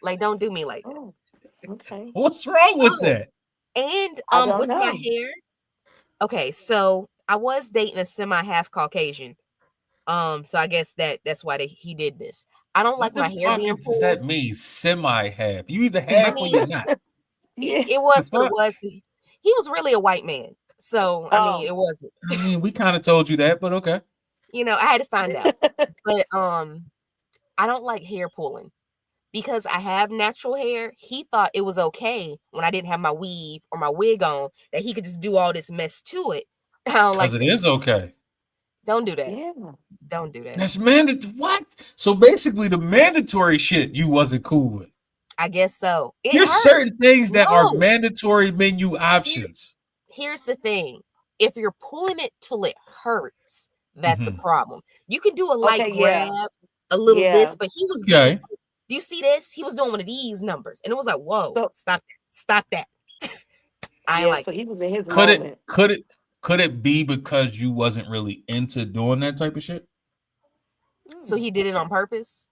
B: Like, don't do me like that.
C: Oh, okay.
A: What's wrong with
B: Oh,
A: that?
B: and
C: I don't
B: with my
C: know.
B: hair. Okay, so I was dating a semi half Caucasian. So I guess that's why he did this. I don't
A: What
B: like
A: the
B: my hair
A: fuck
B: being
A: does
B: pulled.
A: that mean? Semi-half. You either
B: I
A: half or
B: mean,
A: you're not.
C: Yeah.
B: it
A: The
B: was what it
A: fuck?
B: was. He was really a white man. So I mean,
C: Oh.
B: it wasn't.
A: I mean, we kind of told you that, but okay.
B: I had to find out. But I don't like hair pulling because I have natural hair. He thought it was okay when I didn't have my weave or my wig on that he could just do all this mess to it. I don't
A: Because
B: like
A: it
B: that.
A: is okay.
B: Don't do that.
C: Yeah.
B: Don't do that.
A: That's mandatory. What? So basically, the mandatory shit you wasn't cool with.
B: I guess so. It
A: There's
B: hurts.
A: certain things that are
B: No.
A: mandatory menu options.
B: Here's the thing. If you're pulling it till it hurts, that's a problem. You can do a light
C: Okay, yeah.
B: grab, a little
C: Yeah.
B: this, but he was getting.
A: Okay.
B: Do you see this? He was doing one of these numbers, and it was like, whoa,
C: So
B: stop that. Stop that. I ain't
C: yeah,
B: like
C: so
B: it.
C: he was in his
A: Could
C: moment.
A: it be because you wasn't really into doing that type of shit?
B: So he did it on purpose?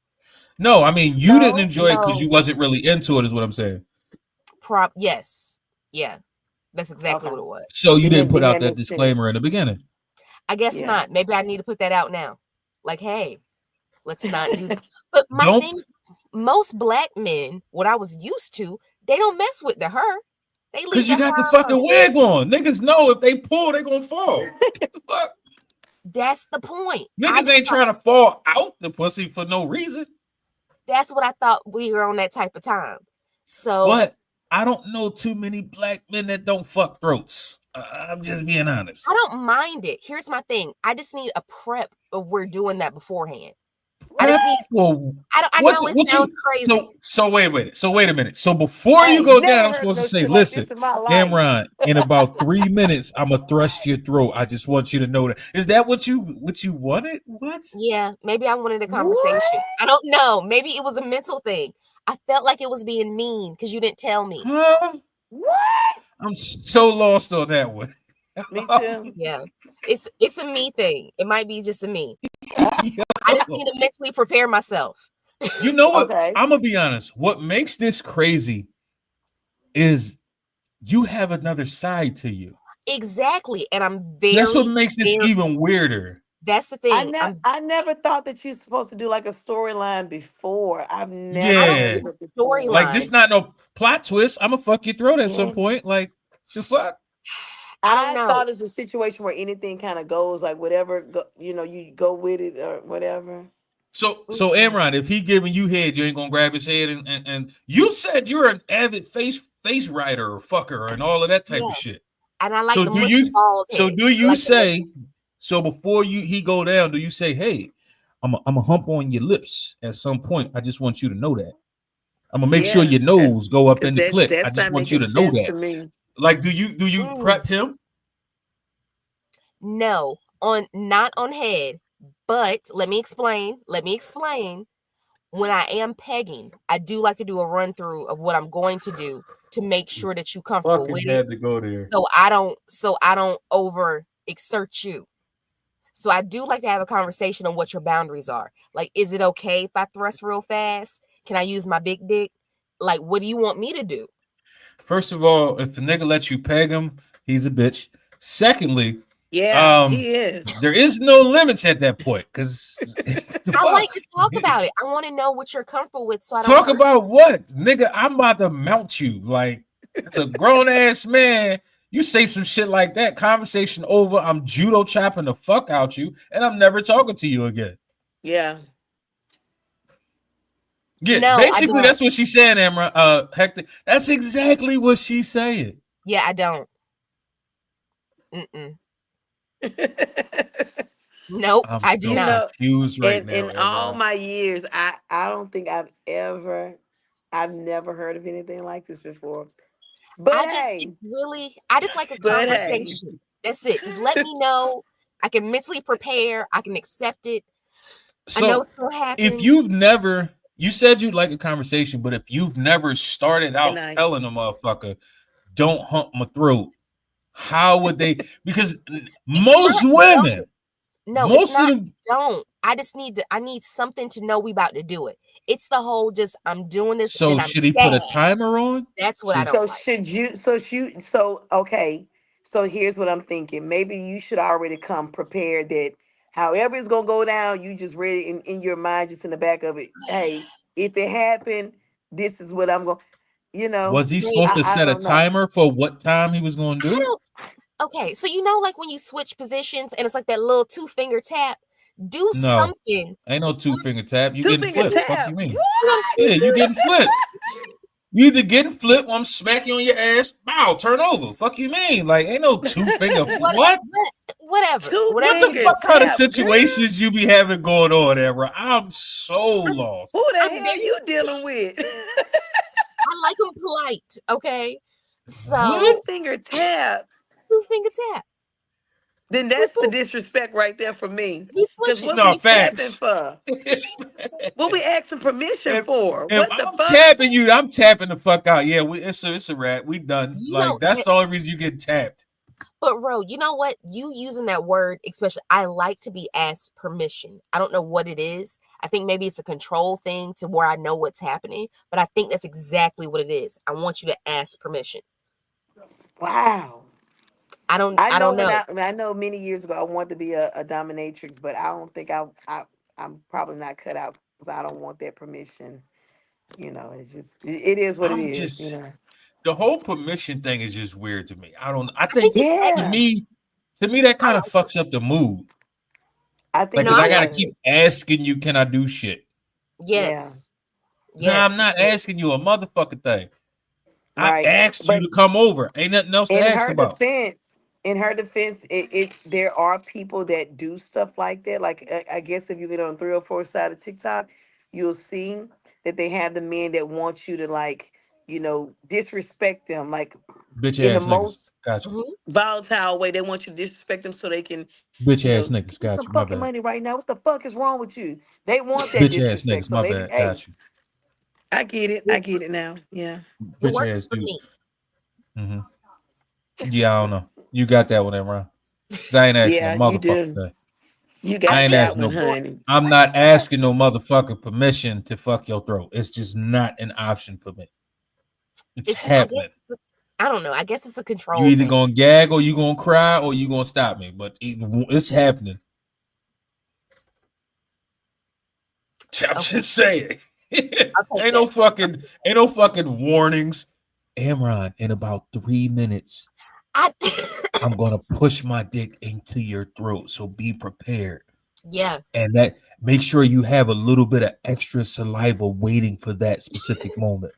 A: No, I mean you didn't
B: No.
A: enjoy it because
C: No.
A: you wasn't really into it, is what I'm saying.
B: Yes. Yeah. That's exactly
C: Okay.
B: what it was.
A: So you didn't put
C: Then
A: out
C: that
A: that
C: makes sense.
A: disclaimer in the beginning.
B: I guess
C: Yeah.
B: not. Maybe I need to put that out now. Like, hey, let's not do that. But my
A: Don't-
B: thing is, most black men, what I was used to, they don't mess with the hair. They leave
A: Because you got the
B: hair
A: fucking
B: alone.
A: wig on. Niggas know if they pull, they gonna fall. What the fuck?
B: That's the point.
A: Niggas ain't trying to fall out the pussy for no reason.
B: That's what I thought we were on that type of time. So
A: But I don't know too many black men that don't fuck throats. I'm just being honest.
B: I don't mind it. Here's my thing. I just need a prep of we're doing that beforehand. I just need.
A: Well,
B: I know it sounds crazy.
A: So wait a minute. So before
C: I
A: you
C: ain't
A: go
C: never
A: down, I'm
C: heard
A: supposed
C: no
A: to say,
C: shit like
A: listen,
C: this in my life.
A: Amron, in about 3 minutes, I'm gonna thrust your throat. I just want you to know that. Is that what you wanted? What?
B: Yeah, maybe I wanted a conversation.
C: What?
B: I don't know. Maybe it was a mental thing. I felt like it was being mean because you didn't tell me.
A: Huh?
C: What?
A: I'm so lost on that one.
C: Me too.
B: Yeah, it's a me thing. It might be just a me.
A: Yo.
B: I just need to mentally prepare myself.
A: You know what?
C: Okay.
A: I'm gonna be honest. What makes this crazy is you have another side to you.
B: Exactly, and I'm very.
A: That's what makes this
B: very-
A: even weirder.
B: That's the thing.
C: I never thought that you're supposed to do like a storyline before. I've never
A: Yeah.
C: heard
B: need
C: of
B: a
C: it before.
B: storyline.
A: Like this, not no plot twist. I'm gonna fuck your throat at some
C: Yeah.
A: point. Like the fuck.
B: I don't know.
C: thought it's a situation where anything kind of goes like whatever, you go with it or whatever.
A: So Amron, if he giving you head, you ain't gonna grab his head and you said you're an avid face writer or fucker and all of that type
B: Yeah.
A: of shit.
B: And I like
A: So
B: the
A: do
B: mushy
A: you?
B: bald
A: So
B: head.
A: do
B: I
A: you
B: like the
A: say?
B: mushy-
A: So before he go down, do you say, "Hey, I'm a hump on your lips at some point. I just want you to know that. I'm gonna make sure your nose go up in the clip. I just want you to know that."
C: To me.
A: Like, do you prep him?
B: No, not on head, but let me explain. When I am pegging, I do like to do a run through of what I'm going to do to make sure that you're comfortable
A: Fucking
B: with
A: had
B: it.
A: to go there.
B: So I don't over exert you. So I do like to have a conversation on what your boundaries are. Like, is it okay if I thrust real fast? Can I use my big dick? Like, what do you want me to do?
A: First of all, if the nigga lets you peg him, he's a bitch. Secondly,
C: Yeah, he is.
A: there is no limits at that point because
B: I like to talk about it. I want to know what you're comfortable with, so I don't
A: talk
B: hurt
A: about what, nigga. I'm about to mount you. Like, it's a grown ass man. You say some shit like that, conversation over. I'm judo chopping the fuck out you, and I'm never talking to you again.
C: Yeah.
A: Yeah,
B: No, I
A: basically
B: don't.
A: that's what she's saying, Amra. Hector. That's exactly what she's saying.
B: Yeah, I don't. Mm-mm. Nope,
A: I'm
B: I do
A: so
B: not.
A: confused right now.
C: In all
A: Amra.
C: my years, I don't think I've never heard of anything like this before. But
B: I just like a
C: But hey.
B: conversation. That's it. Just let me know. I can mentally prepare. I can accept it. I know
A: So
B: it's gonna happen.
A: if you've never, you said you'd like a conversation, but if you've never started out
C: night.
A: telling a motherfucker, don't hump my throat, how would they? Because most women,
B: no,
A: most
B: it's not,
A: of them,
B: don't. I need something to know we about to do it. It's the whole just I'm doing this and
A: So
B: then I'm
A: should he put a
B: bad.
A: timer on?
B: That's what I
A: Should
B: don't
C: So
B: like.
C: should you? So okay. So here's what I'm thinking. Maybe you should already come prepared that however it's gonna go down, you just ready in your mind, just in the back of it. Hey, if it happened, this is what I'm going. You know,
A: was he
B: Wait,
A: supposed to
C: I
A: set a
C: don't know.
A: timer for what time he was going to
B: I
A: do it?
B: don't okay, so you know like when you switch positions and it's like that little two-finger tap, do
A: No,
B: something
A: ain't
B: to
A: no two finger tap. You
C: Two
A: getting
C: finger
A: flipped? Fuck you
C: tap.
A: mean?
C: What?
A: Yeah, you getting flipped. You either getting flipped, or I'm smacking on your ass. Bow, turn over. Fuck you mean? Like ain't no two finger. What?
B: whatever.
C: Two
B: Whatever
A: What the
B: you
C: finger
A: fuck kind of
C: tap, girl.
A: situations you be having going on there, bro? I'm so
B: I'm
A: lost.
C: Who the
B: I'm
C: hell
B: very
C: you dealing with?
B: I like them polite, okay?
C: Two
A: What?
B: So
C: finger tap.
B: two-finger tap.
C: Then
B: Boop,
C: that's the
B: boop.
C: disrespect right there for me.
B: We
C: Cause
B: switching.
C: what we
A: No
C: tapping
A: facts.
C: for? What we asking permission
A: if
C: for?
A: if
C: What the
A: I'm
C: fuck?
A: tapping you, I'm tapping the fuck out. Yeah, it's a wrap. We done.
B: You know,
A: Like that's the only reason you get tapped.
B: but Ro, you know what? You using that word, especially, I like to be asked permission. I don't know what it is. I think maybe it's a control thing to where I know what's happening, but I think that's exactly what it is. I want you to ask permission.
C: Wow.
B: I don't know.
C: I know many years ago I wanted to be a dominatrix, but I don't think I'm probably not cut out because I don't want that permission. You know, it's just it is what it
A: I'm
C: is. You
A: just
C: know.
A: the whole permission thing is just weird to me. I don't. I
B: I think
A: think
B: it's
A: to
C: Yeah,
B: extra.
A: me, to me that
B: I
A: kind of
B: like it.
A: fucks up the mood.
C: I
A: Like,
C: think
B: No,
A: cause
C: it
B: I
A: I gotta
B: like
A: keep
B: it.
C: does.
A: asking you, can I do shit?
C: Yeah,
B: Yes.
A: Nah, I'm
B: Yes.
A: not asking you a motherfucking thing. I
C: right.
A: asked you
C: But
A: to come over. Ain't nothing else to
C: in
A: ask
C: her
A: about.
C: defense, it there are people that do stuff like that. Like I guess if you get on 304 side of TikTok, you'll see that they have the men that want you to like, disrespect them, like
A: Bitch
C: in the
A: ass niggas.
C: most
A: Gotcha.
B: Mhm.
C: volatile way. They want you to disrespect them so they can,
A: Bitch ass
C: give
A: niggas.
C: me some
A: Gotcha. My
C: fucking
A: bad.
C: money right now. What the fuck is wrong with you? They want that
A: Bitch ass
C: disrespect.
A: niggas.
C: So
A: My
C: maybe,
A: bad.
C: hey,
A: Gotcha.
C: I get it. I
B: It,
C: get it now. Yeah.
B: it
A: Bitch
B: works
A: ass
B: for
A: dude.
B: me.
A: Hmm. Yeah, I don't know. You got that one, Imran. Cause I ain't asking no
C: Yeah, you
A: motherfucking
C: do.
A: thing.
C: You
B: I
A: I
C: got
A: ain't
B: think
C: that
B: it's
A: asking
C: one,
A: no.
B: more
C: honey.
A: I'm not asking no motherfucking permission to fuck your throat. It's just not an option for me. It's
B: it's I
A: happening.
B: guess I don't know. I guess it's a
A: You
B: control
A: either
B: thing.
A: gonna gag or you gonna cry or you gonna stop me. But it's happening. I'm
B: Okay.
A: just saying.
B: I'll take that. I'll take
A: Ain't no fucking warnings. Amron, in about 3 minutes,
B: I
A: I'm gonna push my dick into your throat. So be prepared.
B: yeah.
A: And that make sure you have a little bit of extra saliva waiting for that specific moment.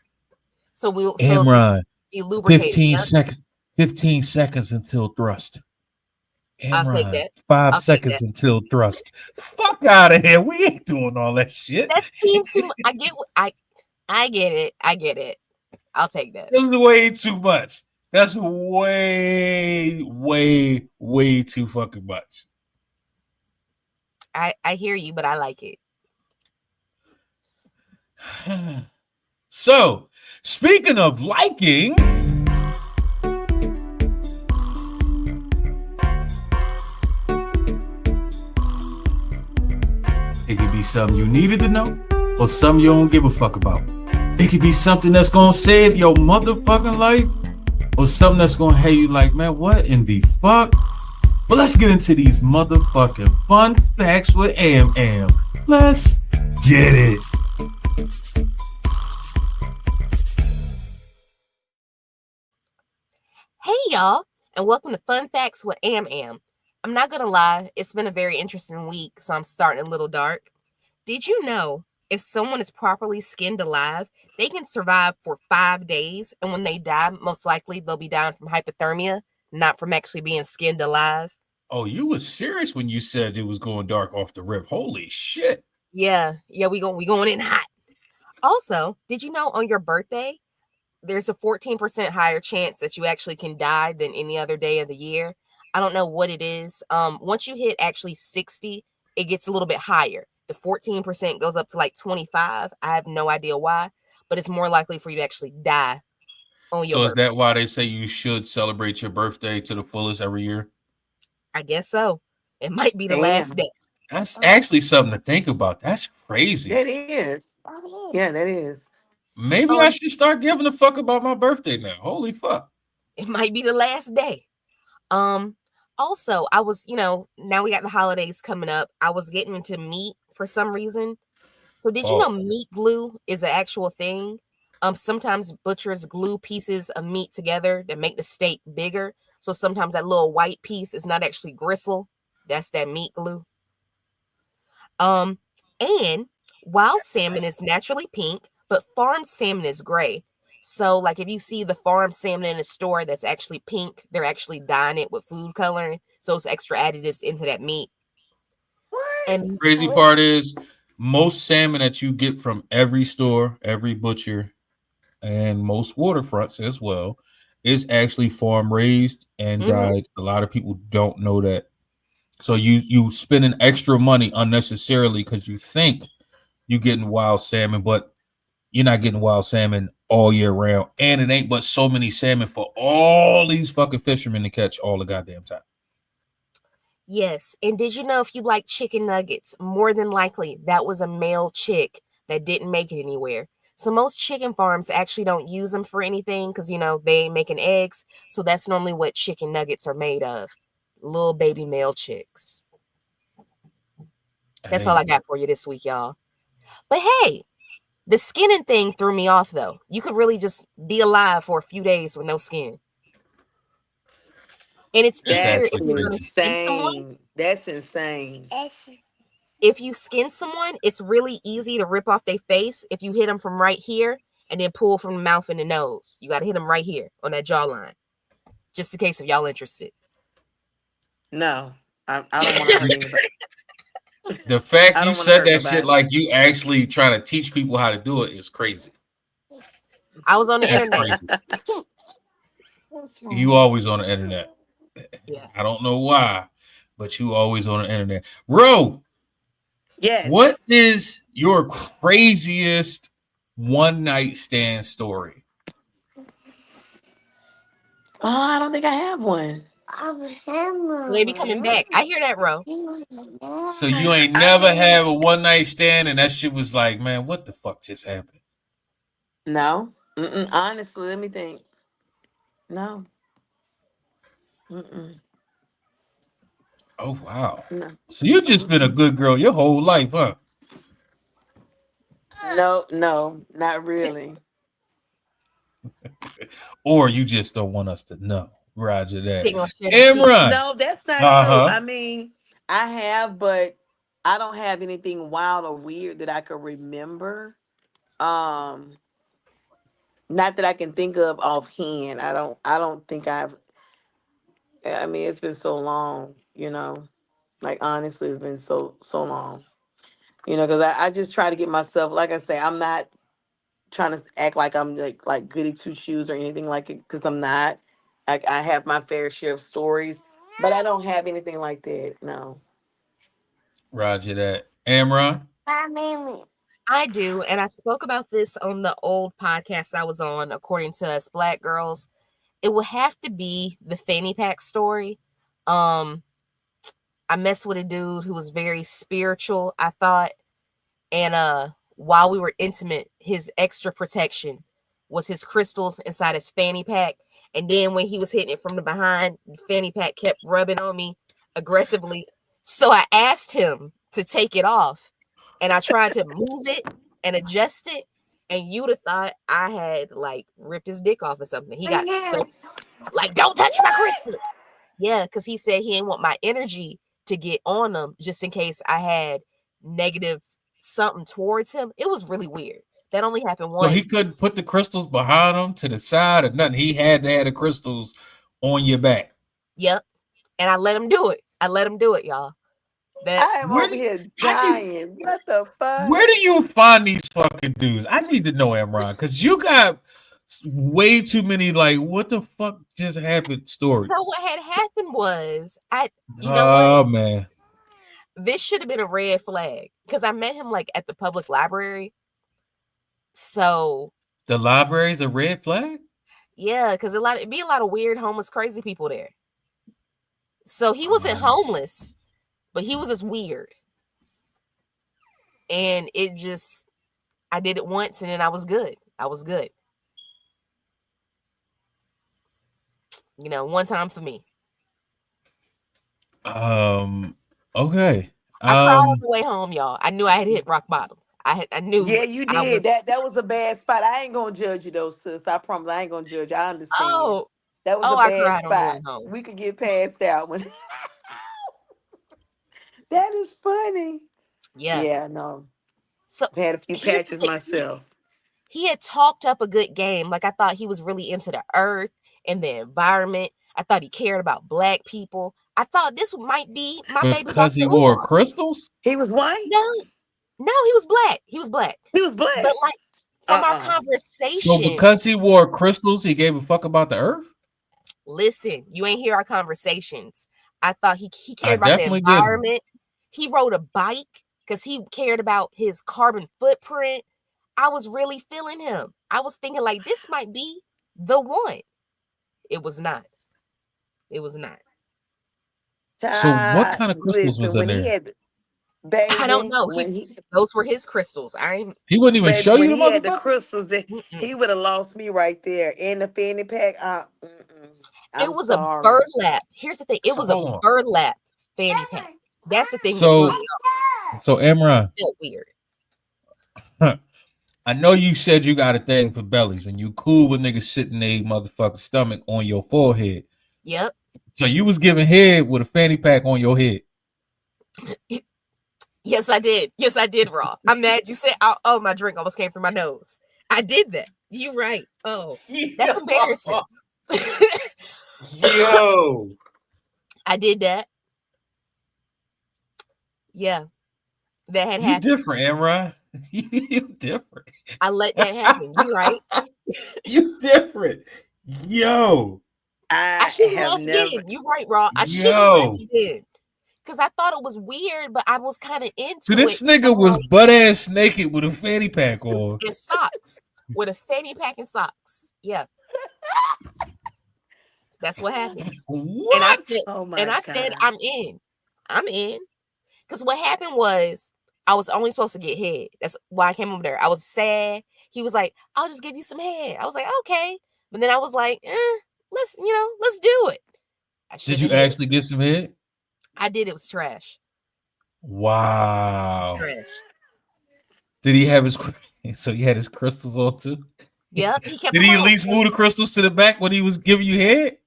B: So
A: Amron,
B: be lubricated.
A: 15
B: Yep.
A: seconds. 15 seconds until thrust.
B: I'll take
A: Amron,
B: that.
A: 5
B: I'll take that.
A: seconds until thrust. Fuck out of here. We ain't doing all that shit.
B: That seems too I get I get it. I get it. I'll take that.
A: This is way too much. That's way, way, way too fucking much.
B: I hear you, but I like it.
A: So, speaking of liking, it could be something you needed to know or something you don't give a fuck about. It could be something that's gonna save your motherfucking life or something that's gonna have you like, man, what in the fuck? But let's get into these motherfucking fun facts with Am. Let's get it.
B: Hey y'all, and welcome to Fun Facts with Am. I'm not gonna lie, it's been a very interesting week, so I'm starting a little dark. Did you know if someone is properly skinned alive, they can survive for 5 days, and when they die, most likely they'll be dying from hypothermia, not from actually being skinned alive?
A: Oh, you was serious when you said it was going dark off the rip. Holy shit.
B: Yeah, we going in hot. Also, did you know on your birthday, there's a 14% higher chance that you actually can die than any other day of the year? I don't know what it is. Once you hit actually 60, it gets a little bit higher. The 14% goes up to like 25. I have no idea why, but it's more likely for you to actually die on your
A: So is
B: birthday.
A: that why they say you should celebrate your birthday to the fullest every year?
B: I guess so. It might be the last
C: Damn.
B: day.
A: That's actually something to think about. That's crazy.
C: That is. Yeah, that is.
A: Maybe I
B: Um,
A: should start giving a fuck about my birthday now. Holy fuck.
B: it might be the last day. Um, Also, I was, now we got the holidays coming up. I was getting into meat for some reason. So did you know
A: Oh,
B: meat glue is an actual thing? Sometimes butchers glue pieces of meat together to make the steak bigger. So sometimes that little white piece is not actually gristle. That's that meat glue. Um, and wild salmon is naturally pink, but farmed salmon is gray. So, like if you see the farmed salmon in a store that's actually pink, they're actually dyeing it with food coloring. So it's extra additives into that meat.
C: What?
B: And
A: crazy part is most salmon that you get from every store, every butcher, and most waterfronts as well is actually farm raised and
B: mhm,
A: dyed. A lot of people don't know that. So you spending extra money unnecessarily because you think you're getting wild salmon, but you're not getting wild salmon all year round. And it ain't but so many salmon for all these fucking fishermen to catch all the goddamn time.
B: yes. And did you know if you like chicken nuggets, more than likely that was a male chick that didn't make it anywhere. So most chicken farms actually don't use them for anything because they ain't making eggs. So that's normally what chicken nuggets are made of. Little baby male chicks. That's all
A: Hey,
B: I got for you this week, y'all. But hey, the skinning thing threw me off though. You could really just be alive for a few days with no skin. And it's
A: that's
B: easier
C: That's
B: if
A: actually
B: you're going to
A: crazy.
B: skin someone.
C: insane. That's insane.
B: If you skin someone, it's really easy to rip off their face if you hit them from right here and then pull from the mouth and the nose. You got to hit them right here on that jawline, just in case if y'all interested.
C: No, I don't want to hurt anybody.
A: The fact
C: I
A: you
C: don't want to
A: said
C: hurt
A: that shit
C: nobody.
A: like you actually trying to teach people how to do it is crazy.
B: I was on the
A: That's
B: internet.
A: crazy.
C: What's
A: You
C: wrong?
A: always on the internet.
B: Yeah.
A: I don't know why, but you always on the internet. Ro, what
C: Yes.
A: is your craziest one night stand story?
C: Oh, I don't think I have one.
B: So they be coming back. I hear that, Ro.
A: So you ain't
C: I
A: never
C: mean,
A: have a one night stand and that shit was like, man, what the fuck just happened?
C: no. Honestly, let me think. No. Mm-mm.
A: Oh wow.
C: No.
A: So you just been a
C: Mm-mm.
A: good girl your whole life, huh?
C: No, no, not really.
A: Or you just don't want us to know. Roger
B: She
A: that.
B: ain't gonna share them secrets.
A: Imran.
C: No, that's not true.
A: Uh-huh.
C: I mean, I have, but I don't have anything wild or weird that I could remember. Um, Not that I can think of offhand. I don't think I've I mean, it's been so long, Like honestly, it's been so long. Because I just try to get myself, like I say, I'm not trying to act like I'm like goody two shoes or anything like it, because I'm not. I have my fair share of stories, but I don't have anything like that. No.
A: Roger that. Imran.
B: I do, and I spoke about this on the old podcast I was on, according to us Black girls. It will have to be the fanny pack story. Um, I messed with a dude who was very spiritual, I thought. And while we were intimate, his extra protection was his crystals inside his fanny pack. And then when he was hitting it from the behind, the fanny pack kept rubbing on me aggressively. So I asked him to take it off. And I tried to move it and adjust it. And you'd have thought I had like ripped his dick off or something. He got so like, don't touch my crystals. Yeah, because he said he didn't want my energy to get on them just in case I had negative something towards him. It was really weird. That only happened
A: So
B: once.
A: he couldn't put the crystals behind him to the side or nothing. He had to have the crystals on your back.
B: Yep. And I let him do it. I let him do it, y'all. That
C: I am
A: Where
C: over
A: do
C: here
A: how do
C: dying. What the fuck?
A: where do you find these fucking dudes? I need to know, Imran, because you got way too many like what the fuck just happened
B: so
A: stories.
B: what had happened was you know what?
A: Oh man.
B: This should have been a red flag because I met him like at the public library. So
A: The library's a red flag?
B: yeah, because it'd be a lot of weird homeless crazy people there. So he wasn't
A: Oh,
B: homeless, but he was just weird. And it just, I did it once and then I was good. I was good. You know, one time for me.
A: Okay.
B: I cried on the way home, y'all. I knew I had hit rock bottom. I knew
C: Yeah, you
B: I
C: did.
B: was.
C: That was a bad spot. I ain't gonna judge you though, sis. I promise I ain't gonna judge you. I understand.
B: Oh,
C: That was
B: oh,
C: a
B: I
C: bad
B: cried on the
C: spot.
B: way home.
C: We could get past that one. That is funny.
B: Yeah.
C: Yeah, no.
B: So
C: I've had a few
B: here's the
C: patches
B: thing.
C: myself.
B: He had talked up a good game. Like I thought he was really into the earth and the environment. I thought he cared about black people. I thought this might be my baby
A: Because
B: Dr.
A: he wore
B: Umar.
A: crystals?
C: He was white?
B: No, no, he was black. He was black.
C: He was
B: But
C: black.
B: like from our
C: Uh-uh.
A: So
B: conversation,
A: because he wore crystals, he gave a fuck about the earth?
B: listen, you ain't hear our conversations. I thought he
A: I
B: cared about the
A: definitely didn't.
B: environment. He rode a bike because he cared about his carbon footprint. I was really feeling him. I was thinking like this might be the one. It was not. It was not.
A: So what
C: Child,
A: kind of crystals was
C: listen,
A: in
C: when he
A: there?
C: had
B: I don't
C: baby,
B: know.
C: when he
B: Those were his crystals. I ain't.
A: He wouldn't even
C: baby,
A: show
C: when
A: you the
C: he had the
A: motherfucker?
C: crystals, that
B: Mm-mm.
C: he would have lost me right there. In the fanny pack.
B: It
C: I'm
B: was a
C: sorry.
B: burlap. Here's the thing. It
A: So
B: was a
A: hold on.
B: burlap fanny pack. That's the thing that threw me
A: So
B: off.
A: so Emra,
B: It felt weird.
A: I know you said you got a thing for bellies and you cool with niggas sitting a motherfucking stomach on your forehead.
B: Yep.
A: So you was giving head with a fanny pack on your head.
B: Yes, I did. Yes, I did, Raw. I'm mad you said, oh, my drink almost came through my nose. I did that. You right. Oh, that's embarrassing.
A: Yo.
B: I did that. Yeah, that had
A: You
B: happened.
A: different, Emra. You different.
B: I let that happen. You right.
A: You different. Yo.
B: I
C: I
B: shouldn't
C: have
B: laugh
C: never.
B: again. You right, Raw. I shouldn't laugh
A: Yo.
B: again. Because I thought it was weird, but I was kind of
A: So
B: into it.
A: this nigga
B: I'm
A: was
B: like,
A: butt ass naked with a fanny pack on.
B: and socks. With a fanny pack and socks. Yeah, that's what happened. And I
A: What?
B: said,
C: Oh my God.
B: I'm in. I'm in. Because what happened was I was only supposed to get head. That's why I came over there. I was sad. He was like, I'll just give you some head. I was like, okay. But then I was like, let's do it. I
A: Did
B: shouldn't
A: you
B: have did it.
A: actually get some head?
B: I did. It was trash.
A: Wow.
B: Trash.
A: Did he have his so he had his crystals on too?
B: Yep. He kept
A: Did
B: them
A: he at
B: on.
A: least move the crystals to the back when he was giving you head?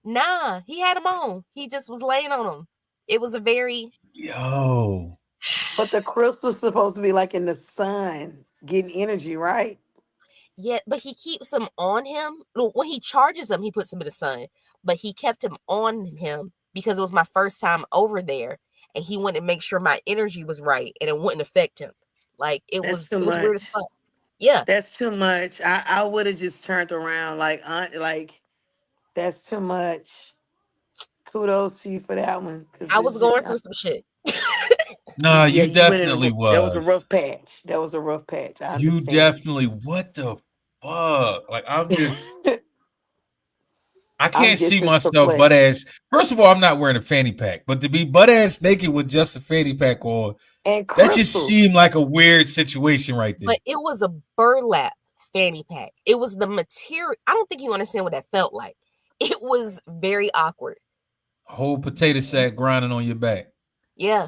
B: Nah, he had them on. He just was laying on them. It was a very
A: Yo.
C: But the crystal's supposed to be like in the sun, getting energy, right?
B: yeah, but he keeps them on him. No, when he charges them, he puts them in the sun. But he kept them on him because it was my first time over there, and he wanted to make sure my energy was right and it wouldn't affect him. Like
C: That's too
B: it was weird as
C: much.
B: fuck. Yeah,
C: That's too much. I would have just turned around like that's too much. Kudos to you for that one, because
B: I was going through some shit.
A: Nah,
C: yeah,
A: you
C: you went in.
A: definitely
C: That was a
A: was.
C: rough patch. That was a rough patch. I
A: You
C: understand.
A: definitely what the fuck? Like I
C: I'm
A: can't see
C: just as
A: myself butt
C: perplexed.
A: ass. First of all, I'm not wearing a fanny pack, but to be butt ass naked with just a fanny pack on,
C: And
A: that just
C: crystals.
A: seemed like a weird situation right there.
B: But it was a burlap fanny pack. It was the material. I don't think you understand what that felt like. It was very awkward.
A: A whole potato sack grinding on your back.
B: Yeah,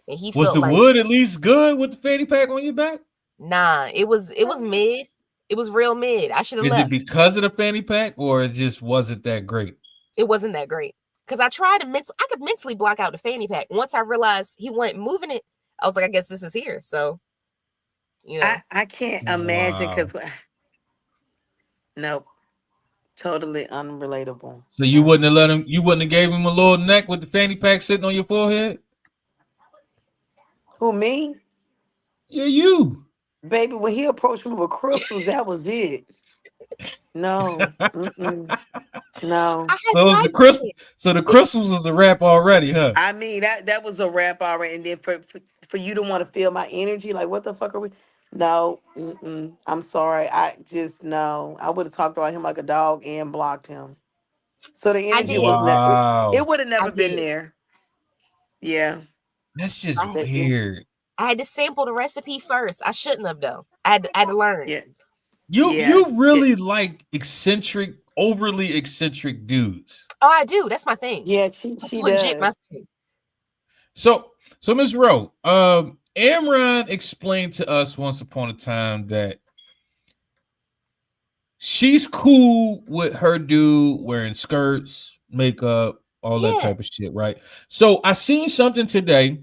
B: and he
A: Was
B: felt
A: the
B: like
A: wood at least good with the fanny pack on your back?
B: nah. It was mid. It was real mid. I should have
A: Is it
B: left.
A: because of the fanny pack or it just wasn't that great?
B: It wasn't that great because I tried to I could mentally block out the fanny pack. Once I realized he wasn't moving it, I was like, I guess this is here. So
C: I can't imagine
A: Wow.
C: because nope, totally unrelatable.
A: So you
C: No.
A: wouldn't have let him, you wouldn't have gave him a little neck with the fanny pack sitting on your forehead?
C: Who me?
A: Yeah, you.
C: Baby, when he approached me with crystals, that was it. No. Mm-mm. No.
B: I had night vision.
A: So the
B: It was
A: crystals is a wrap already, huh?
C: I mean that was a wrap already. And then for you to want to feel my energy, like what the fuck are we? No, I'm sorry. I just no. I would have talked about him like a dog and blocked him. So the
B: I
C: energy
B: did.
C: was not. It
A: Wow.
C: would have
B: I
C: never been
B: did.
C: there. Yeah.
A: That's just
B: I
C: But yeah.
A: weird.
B: I had to sample the recipe first. I shouldn't have though. I had to learn.
C: Yeah,
A: You
C: yeah,
A: really like eccentric, overly eccentric dudes.
B: Oh, I do. That's my thing.
C: yeah.
B: That's
C: She
B: legit my
C: does.
B: thing.
A: So Ms. Rowe, Amron explained to us once upon a time that she's cool with her dude wearing skirts, makeup, all that
B: Yeah.
A: type of shit, right? So I seen something today.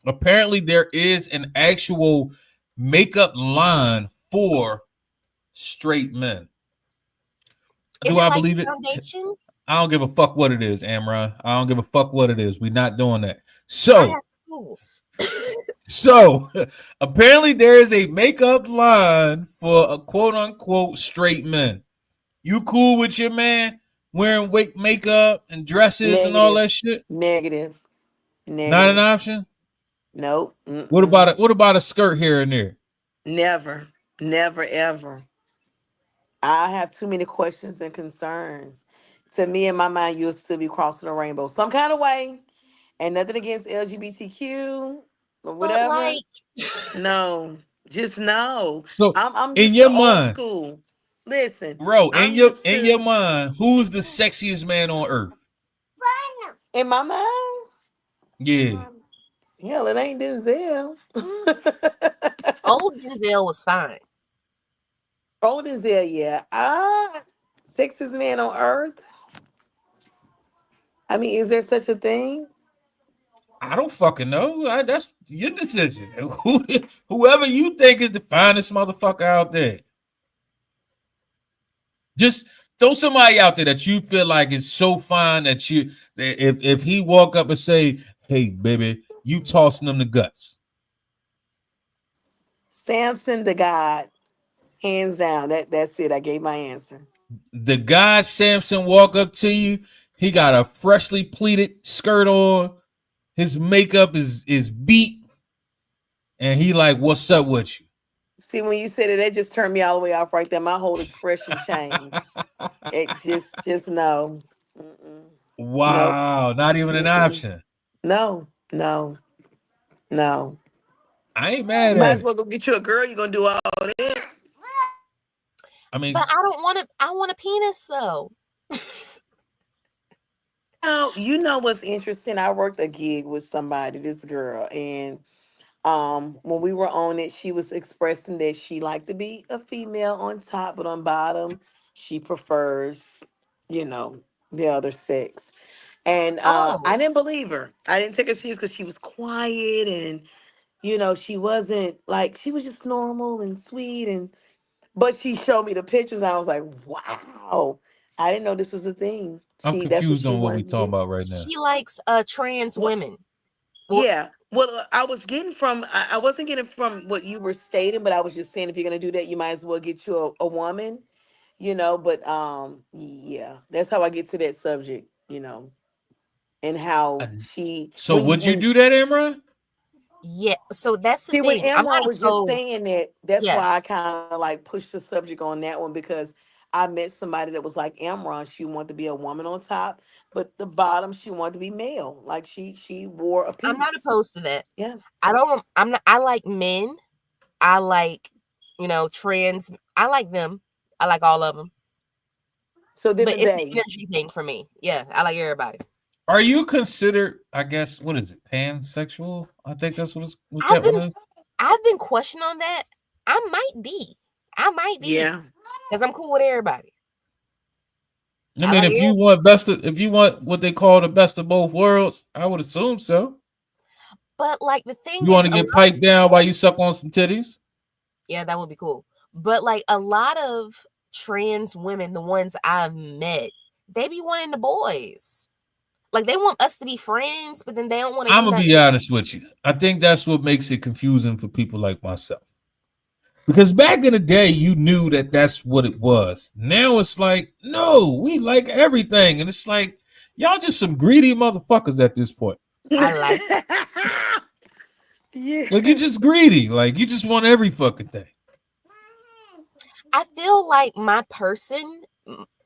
A: Apparently, there is an actual makeup line for straight men.
B: Is
A: Do
B: it
A: I
B: like
A: believe it?
B: foundation?
A: I don't give a fuck what it is, Amron. I don't give a fuck what it is. We're not doing that.
B: I have
A: So,
B: tools.
A: so apparently there is a makeup line for a quote unquote straight men. You cool with your man wearing makeup and dresses and all
C: Negative,
A: that shit?
C: negative,
A: Not an
C: negative.
A: option.
C: Nope.
A: What about
C: Mm-mm.
A: it? What about a skirt here and there?
C: Never, never, ever. I have too many questions and concerns. To me, in my mind, you'll still be crossing the rainbow some kind of way. And nothing against LGBTQ or
B: But
C: whatever.
B: like,
C: No, just no.
A: So
C: I'm
A: in
C: used to
A: your
C: old
A: mind,
C: school. Listen,
A: bro,
C: I'm used
A: in your
C: to
A: mind, who's the sexiest man on earth?
C: in my mind.
A: Yeah,
C: Hell, it ain't Denzel.
B: old Denzel was fine.
C: Old Denzel, yeah. Sexiest man on earth. I mean, is there such a thing?
A: I don't fucking know. That's your decision. Whoever you think is the finest motherfucker out there, just throw somebody out there that you feel like is so fine that you that if he walk up and say, "Hey, baby," you tossing them the guts.
C: Samson the God, hands down. That's it. I gave my answer.
A: The guy Samson walk up to you, he got a freshly pleated skirt on, his makeup is beat, and he like, "What's up with you?"
C: See, when you said it, that just turned me all the way off right there. My whole expression changed. It just no. Mm-mm. Nope.
A: Wow, not even an
C: Mm-mm.
A: option.
C: No, no, no.
A: I ain't mad
C: You might
A: at
C: as
A: it.
C: well go get you a girl. You're gonna do all that.
A: I
B: But
A: mean,
B: I don't want to. I want a penis though.
C: Now, you know what's interesting? I worked a gig with somebody, this girl, and when we were on it, she was expressing that she liked to be a female on top, but on bottom, she prefers, you know, the other sex. And I
B: Oh,
C: didn't believe her. I didn't take her serious because she was quiet and she wasn't like she was just normal and sweet and but she showed me the pictures and I was like, wow. I didn't know this was a thing.
A: I'm
C: That's what
A: confused
C: she
A: on what we
C: wanted to
A: talking
C: do.
A: about right now.
B: she likes trans
C: Well,
B: women. Well,
C: yeah. Well, I was getting from I wasn't getting from what you were stating, but I was just saying if you're gonna do that, you might as well get you a woman, but yeah, that's how I get to that subject, and how
A: And
C: she
A: so would you
C: when
A: do that, Imran?
B: yeah. So that's the
C: see, when
B: thing. I'm
C: Amron
B: not
C: was just
B: opposed.
C: saying that, that's
B: Yeah,
C: why I kind of like pushed the subject on that one because I met somebody that was like Amron. She wanted to be a woman on top, but the bottom she wanted to be male. Like she wore a
B: I'm not
C: piece.
B: opposed to that.
C: Yeah.
B: I don't. I'm not. I like men. I like trans. I like them. I like all of them.
C: So then
B: But
C: the
B: it's the
C: day,
B: energy thing for me. Yeah, I like everybody.
A: Are you considered, I guess, what is it, pansexual? I think that's what
B: I've
A: that one
B: been
A: is.
B: I've been questioning on that. I might be. I might be
C: yeah.
B: because I'm cool with everybody.
A: I
B: I
A: mean,
B: like
A: if you
B: everybody.
A: want if you want what they call the best of both worlds, I would assume so.
B: But like the thing
A: You want
B: is,
A: to
B: a lot
A: get
B: of
A: piped down while you suck on some titties?
B: yeah, that would be cool. But like a lot of trans women, the ones I've met, they be wanting the boys. Like they want us to be friends, but then they don't want to
A: I'm
B: do
A: gonna
B: nothing
A: be
B: with
A: honest with you. I think that's what makes it confusing for people like myself. Because back in the day, you knew that that's what it was. Now it's like, no, we like everything, and it's like y'all just some greedy motherfuckers at this point.
B: I like
A: Like you
C: Yes.
A: just greedy. Like you just want every fucking thing.
B: I feel like my person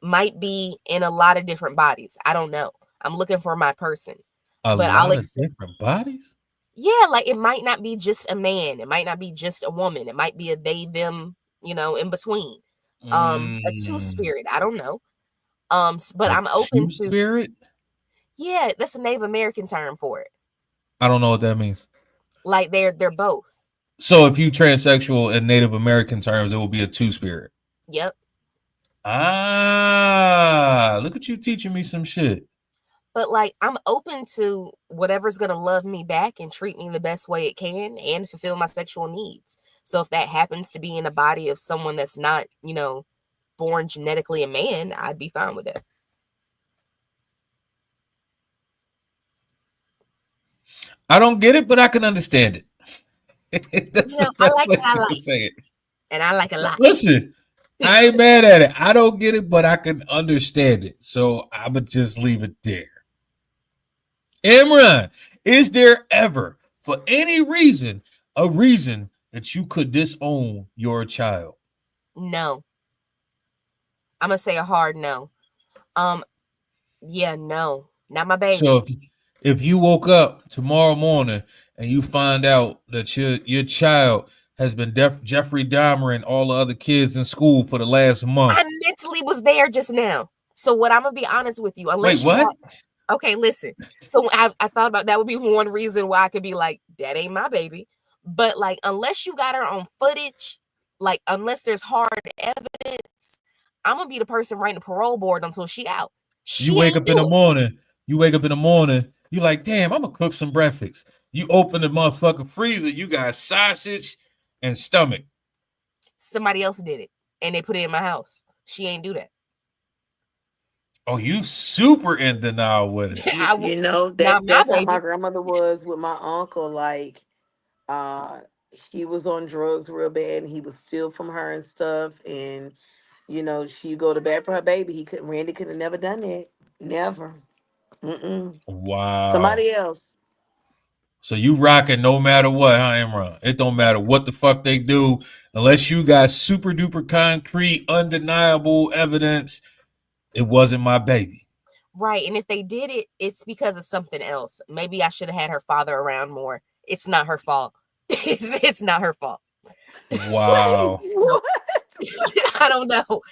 B: might be in a lot of different bodies. I don't know. I'm looking for my person,
A: A
B: but I'll
A: lot of
B: accept.
A: different bodies.
B: Yeah, like it might not be just a man, it might not be just a woman, it might be a they, them, in between. A two
A: Mm,
B: spirit, I don't know. But
A: a
B: I'm open
A: two
B: to,
A: spirit?
B: yeah, that's a Native American term for it.
A: I don't know what that means.
B: Like they're both.
A: So if you transsexual in Native American terms, it will be a two spirit.
B: Yep.
A: Ah, look at you teaching me some shit.
B: But like I'm open to whatever's gonna love me back and treat me the best way it can and fulfill my sexual needs. So if that happens to be in the body of someone that's not, born genetically a man, I'd be fine with it.
A: I don't get it, but I can understand it. That's the
B: I
A: best
B: like
A: way
B: what I
A: I can
B: like,
A: say it.
B: and I like a lot.
A: Listen, I ain't mad at it. I don't get it, but I can understand it. So I would just leave it there. Imran, is there ever, for any reason, a reason that you could disown your child?
B: No. I'm gonna say a hard no. Um, yeah, no. Not my baby.
A: So if you woke up tomorrow morning and you find out that your child has been Jeffrey Dahmer and all the other kids in school for the last month.
B: I mentally was there just now. So what I'm gonna be honest with you,
A: Wait,
B: unless you
A: what?
B: got okay, listen. So I thought about that would be one reason why I could be like, that ain't my baby. But like unless you got her on footage, like unless there's hard evidence, I'm gonna be the person writing the parole board until she out.
A: You
B: She
A: wake
B: ain't
A: up in
B: do
A: the
B: it.
A: morning. You wake up in the morning. You like, damn, I'm gonna cook some breakfast. You open the motherfucking freezer. You got sausage and stomach.
B: Somebody else did it and they put it in my house. She ain't do that.
A: Oh, you super in denial with it.
C: You,
B: I w-
C: you know
B: Not
C: that
B: my
C: that's how my
B: baby.
C: grandmother was with my uncle. Like, uh, he was on drugs real bad, and he would steal from her and stuff. And she go to bat for her baby. He couldn't. Randy could have never done that. Never. Mm-mm.
A: Wow.
C: Somebody else.
A: So you rocking no matter what, huh, Imran? It don't matter what the fuck they do, unless you got super duper concrete, undeniable evidence. It wasn't my baby.
B: Right. And if they did it, it's because of something else. Maybe I should have had her father around more. It's not her fault. It's not her fault.
C: Wait,
A: Wow.
B: No,
C: what?
B: I don't know.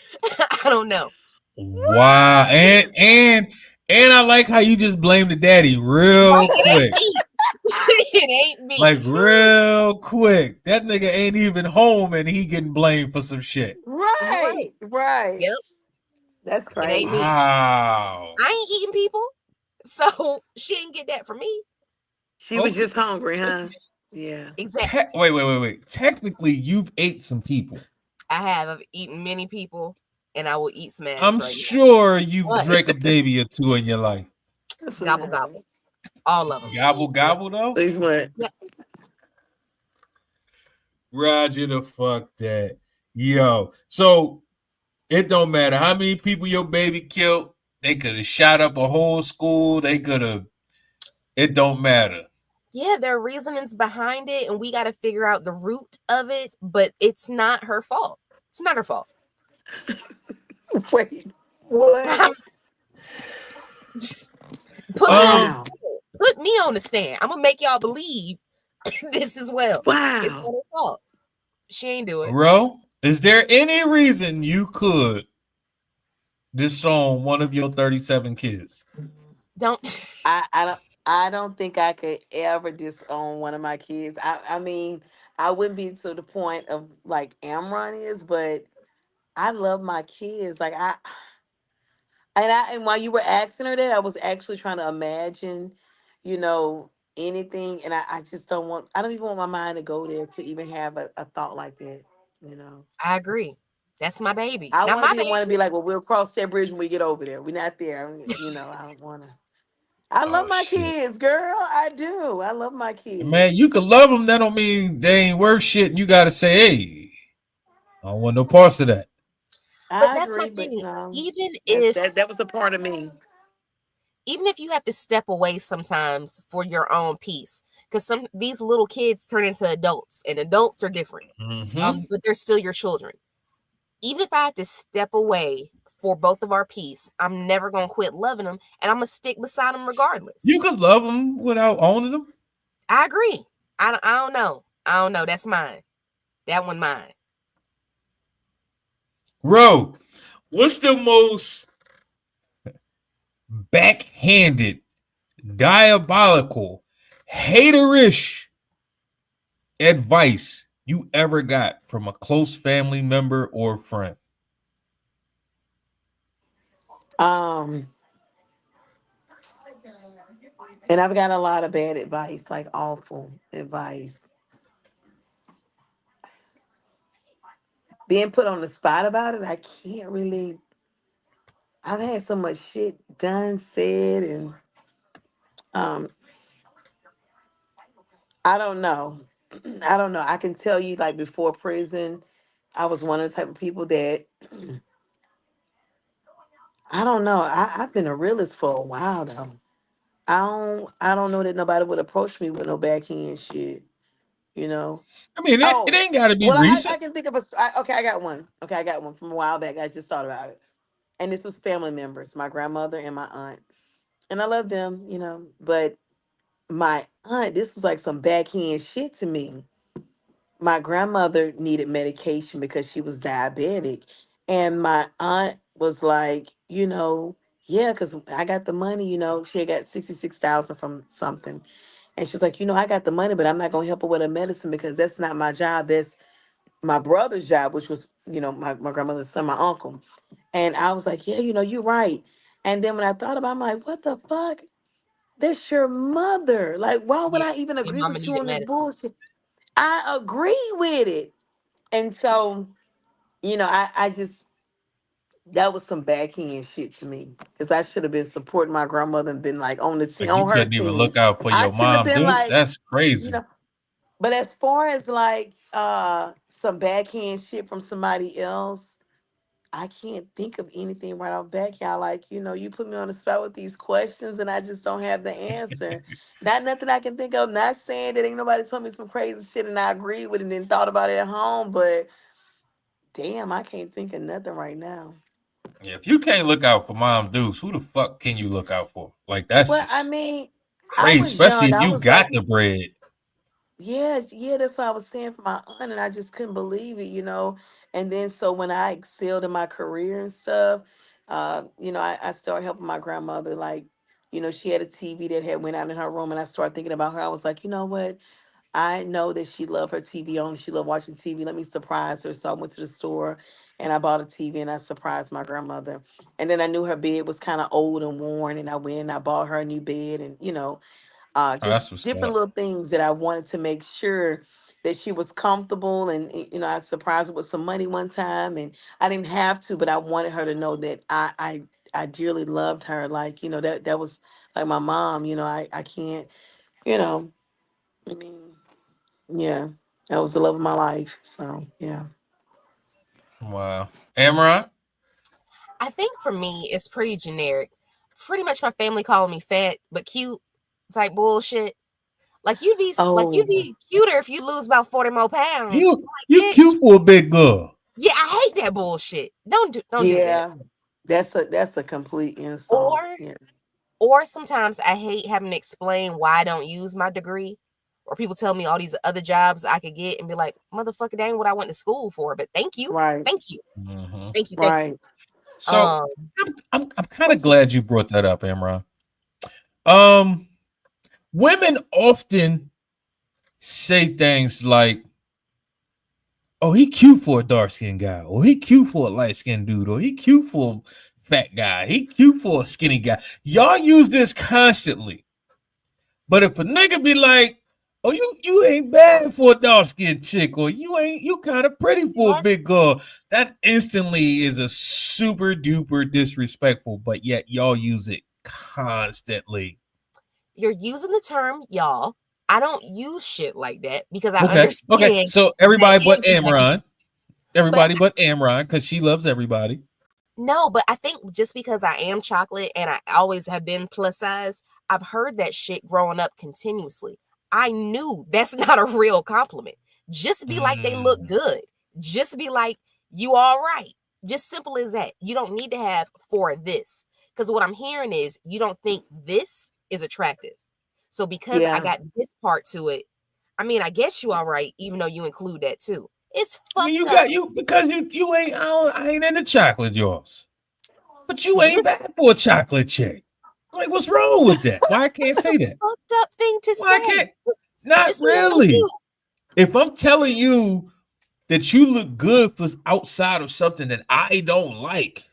B: I don't know.
A: Wow. And I like how you just blame the daddy
B: Right.
A: real
B: It ain't
A: quick.
B: me. It ain't me.
A: Like real quick. That nigga ain't even home and he getting blamed for some shit.
C: Right,
B: Right.
C: right.
B: Yep.
C: That's
B: It ain't
C: crazy.
B: me.
A: Wow.
B: I ain't eating people. So she ain't get that from me.
C: She was
A: Okay.
C: just hungry, huh? Yeah.
B: Exactly.
A: Wait. Technically, you've ate some people.
B: I have. I've eaten many people and I will eat some ass
A: I'm
B: right now.
A: sure you've
B: But
A: drank a baby or two in your life.
C: That's what
B: gobble
C: matters.
B: gobble. All of them.
A: Gobble gobble though.
C: These what?
B: Yeah.
A: Roger the fuck that. Yo. So it don't matter how many people your baby killed. They could have shot up a whole school. They could have. It don't matter.
B: Yeah, there are reasonings behind it, and we got to figure out the root of it, but it's not her fault. It's not her fault.
C: Wait, what?
B: Put me on the
A: Um.
C: Wow.
B: stand. Put me on the stand. I'm gonna make y'all believe this as well. It's
C: Wow.
B: not her fault. She ain't do it.
A: Bro, is there any reason you could disown one of your 37 kids?
B: Don't.
C: I don't think I could ever disown one of my kids. I mean, I wouldn't be to the point of like Amron is, but I love my kids. Like and while you were asking her that, I was actually trying to imagine, you know, anything, and I just don't want. I don't even want my mind to go there to even have a thought like that. You know,
B: I agree. That's my baby.
C: I
B: Not
C: want to
B: my
C: be the one to
B: baby.
C: be like, well, we'll cross that bridge when we get over there. We're not there. I don't want to. I love
A: Oh
C: my
A: shit.
C: kids, girl. I do. I love my kids.
A: Man, you can love them. That don't mean they ain't worth shit. And you got to say, hey, I don't want no parts of that.
B: But
C: I
B: that's my
C: agree, but
B: thing.
C: no,
B: Even
C: that
B: if
C: that that was a part of me.
B: even if you have to step away sometimes for your own peace, because some these little kids turn into adults, and adults are different.
A: Mm-hmm.
B: But they're still your children. Even if I have to step away for both of our peace, I'm never gonna quit loving them, and I'm gonna stick beside them regardless.
A: You could love them without owning them.
B: I agree. I don't know. I don't know. That's mine. That one mine.
A: Ro, what's the most backhanded, diabolical, haterish advice you ever got from a close family member or friend?
C: Um, and I've got a lot of bad advice, like awful advice. Being put on the spot about it, I can't really. I've had so much shit done, said, and um, I don't know. I don't know. I can tell you, like before prison, I was one of the type of people that I don't know. I've been a realist for a while though. I don't know that nobody would approach me with no backhand shit, you know.
A: I mean, it
C: Oh,
A: ain't got to be
C: well, I
A: recent.
C: can think of okay, I got one. Okay, I got one from a while back. I just thought about it. And this was family members, my grandmother and my aunt. And I love them, you know, but my aunt, this was like some backhand shit to me. My grandmother needed medication because she was diabetic. And my aunt was like, yeah, because I got the money, she had got 66,000 from something. And she was like, I got the money, but I'm not gonna help her with her medicine because that's not my job. That's my brother's job, which was, my grandmother's son, my uncle. And I was like, yeah, you're right. And then when I thought about it, I'm like, what the fuck? That's your mother. Like, why would
B: Yeah.
C: I even
B: Your
C: agree
B: mama
C: with you
B: needed
C: on this
B: medicine.
C: bullshit? I agree with it. And so, I just that was some backhand shit to me because I should have been supporting my grandmother and been like on the team,
A: Like you
C: on her
A: couldn't even
C: team.
A: look out for
C: I
A: your
C: shouldn't have
A: mom,
C: been
A: Dukes.
C: like,
A: That's
C: you
A: crazy.
C: know. But as far as like some backhand shit from somebody else, I can't think of anything right off back, y'all. Like, you put me on the spot with these questions and I just don't have the answer. Not nothing I can think of. Not saying that ain't nobody told me some crazy shit and I agree with it and then thought about it at home, but damn, I can't think of nothing right now.
A: Yeah, if you can't look out for mom Dukes, who the fuck can you look out for? Like that's
C: Well, I
A: just
C: mean, I
A: crazy,
C: was
A: especially
C: young.
A: if
C: I
A: you
C: was like,
A: got the bread.
C: yeah, yeah, that's what I was saying for my aunt, and I just couldn't believe it, And then so when I excelled in my career and stuff, I started helping my grandmother. Like, she had a TV that had went out in her room, and I started thinking about her. I was like, you know what? I know that she loved her TV on. She loved watching TV. Let me surprise her. So I went to the store and I bought a TV and I surprised my grandmother. And then I knew her bed was kind of old and worn, and I went and I bought her a new bed, and
A: Oh,
C: just
A: that's what's
C: different
A: up.
C: little things that I wanted to make sure that she was comfortable. And I surprised her with some money one time, and I didn't have to, but I wanted her to know that I dearly loved her. Like, that was like my mom. I can't. You know, I mean, yeah, that was the love of my life. So yeah.
A: Wow. Amron?
B: I think for me, it's pretty generic. Pretty much my family calling me fat but cute type bullshit. You'd
C: Oh
B: be cuter if you lose about 40 more pounds.
A: You
B: Like, bitch,
A: cute for a big girl.
B: yeah, I hate that bullshit. Don't do that.
C: yeah, that's a complete
B: Or
C: insult. Yeah.
B: or sometimes I hate having to explain why I don't use my degree. Or people tell me all these other jobs I could get and be like, motherfucker, that ain't what I went to school for. But thank you.
C: Right.
B: Thank you.
A: Hmm.
B: Thank you. Thank you.
C: Right.
A: So
B: Um,
A: I'm kind of
C: What's your
A: glad you brought that up, Amron. Um, Women often say things like, "Oh, he cute for a dark skinned guy," or "He cute for a light skinned dude," or "He cute for a fat guy," "He cute for a skinny guy." Y'all use this constantly. But if a nigga be like, "Oh, you ain't bad for a dark skinned chick," or you kind of pretty for a
B: yes,
A: big girl, that instantly is a super duper disrespectful. But yet y'all use it constantly.
B: you're using the term y'all. I don't use shit like that because I
A: Okay, okay.
B: understand
A: So
B: that
A: everybody but
B: is negative.
A: Amron,
B: But
A: everybody but Amron, because she loves everybody.
B: no, but I think just because I am chocolate and I always have been plus size, I've heard that shit growing up continuously. I knew that's not a real compliment. Just be like they look
A: Mm.
B: good. Just be like you all right. Just simple as that. You don't need to have for this. Because what I'm hearing is you don't think this is attractive. So because I
C: Yeah.
B: got this part to it, I mean, I guess you all right, even though you include that too. It's
A: I mean,
B: fucked
A: you
B: up.
A: got you because you ain't I ain't into chocolate, yours. But you ain't
B: Just
A: bad for a chocolate chick. Like, what's wrong with that? Why I can't
B: that's a
A: say that?
B: fucked up thing to
A: Why I
B: say.
A: can't? Not
B: Just say I like
A: really.
B: you.
A: If I'm telling you that you look good for outside of something that I don't like,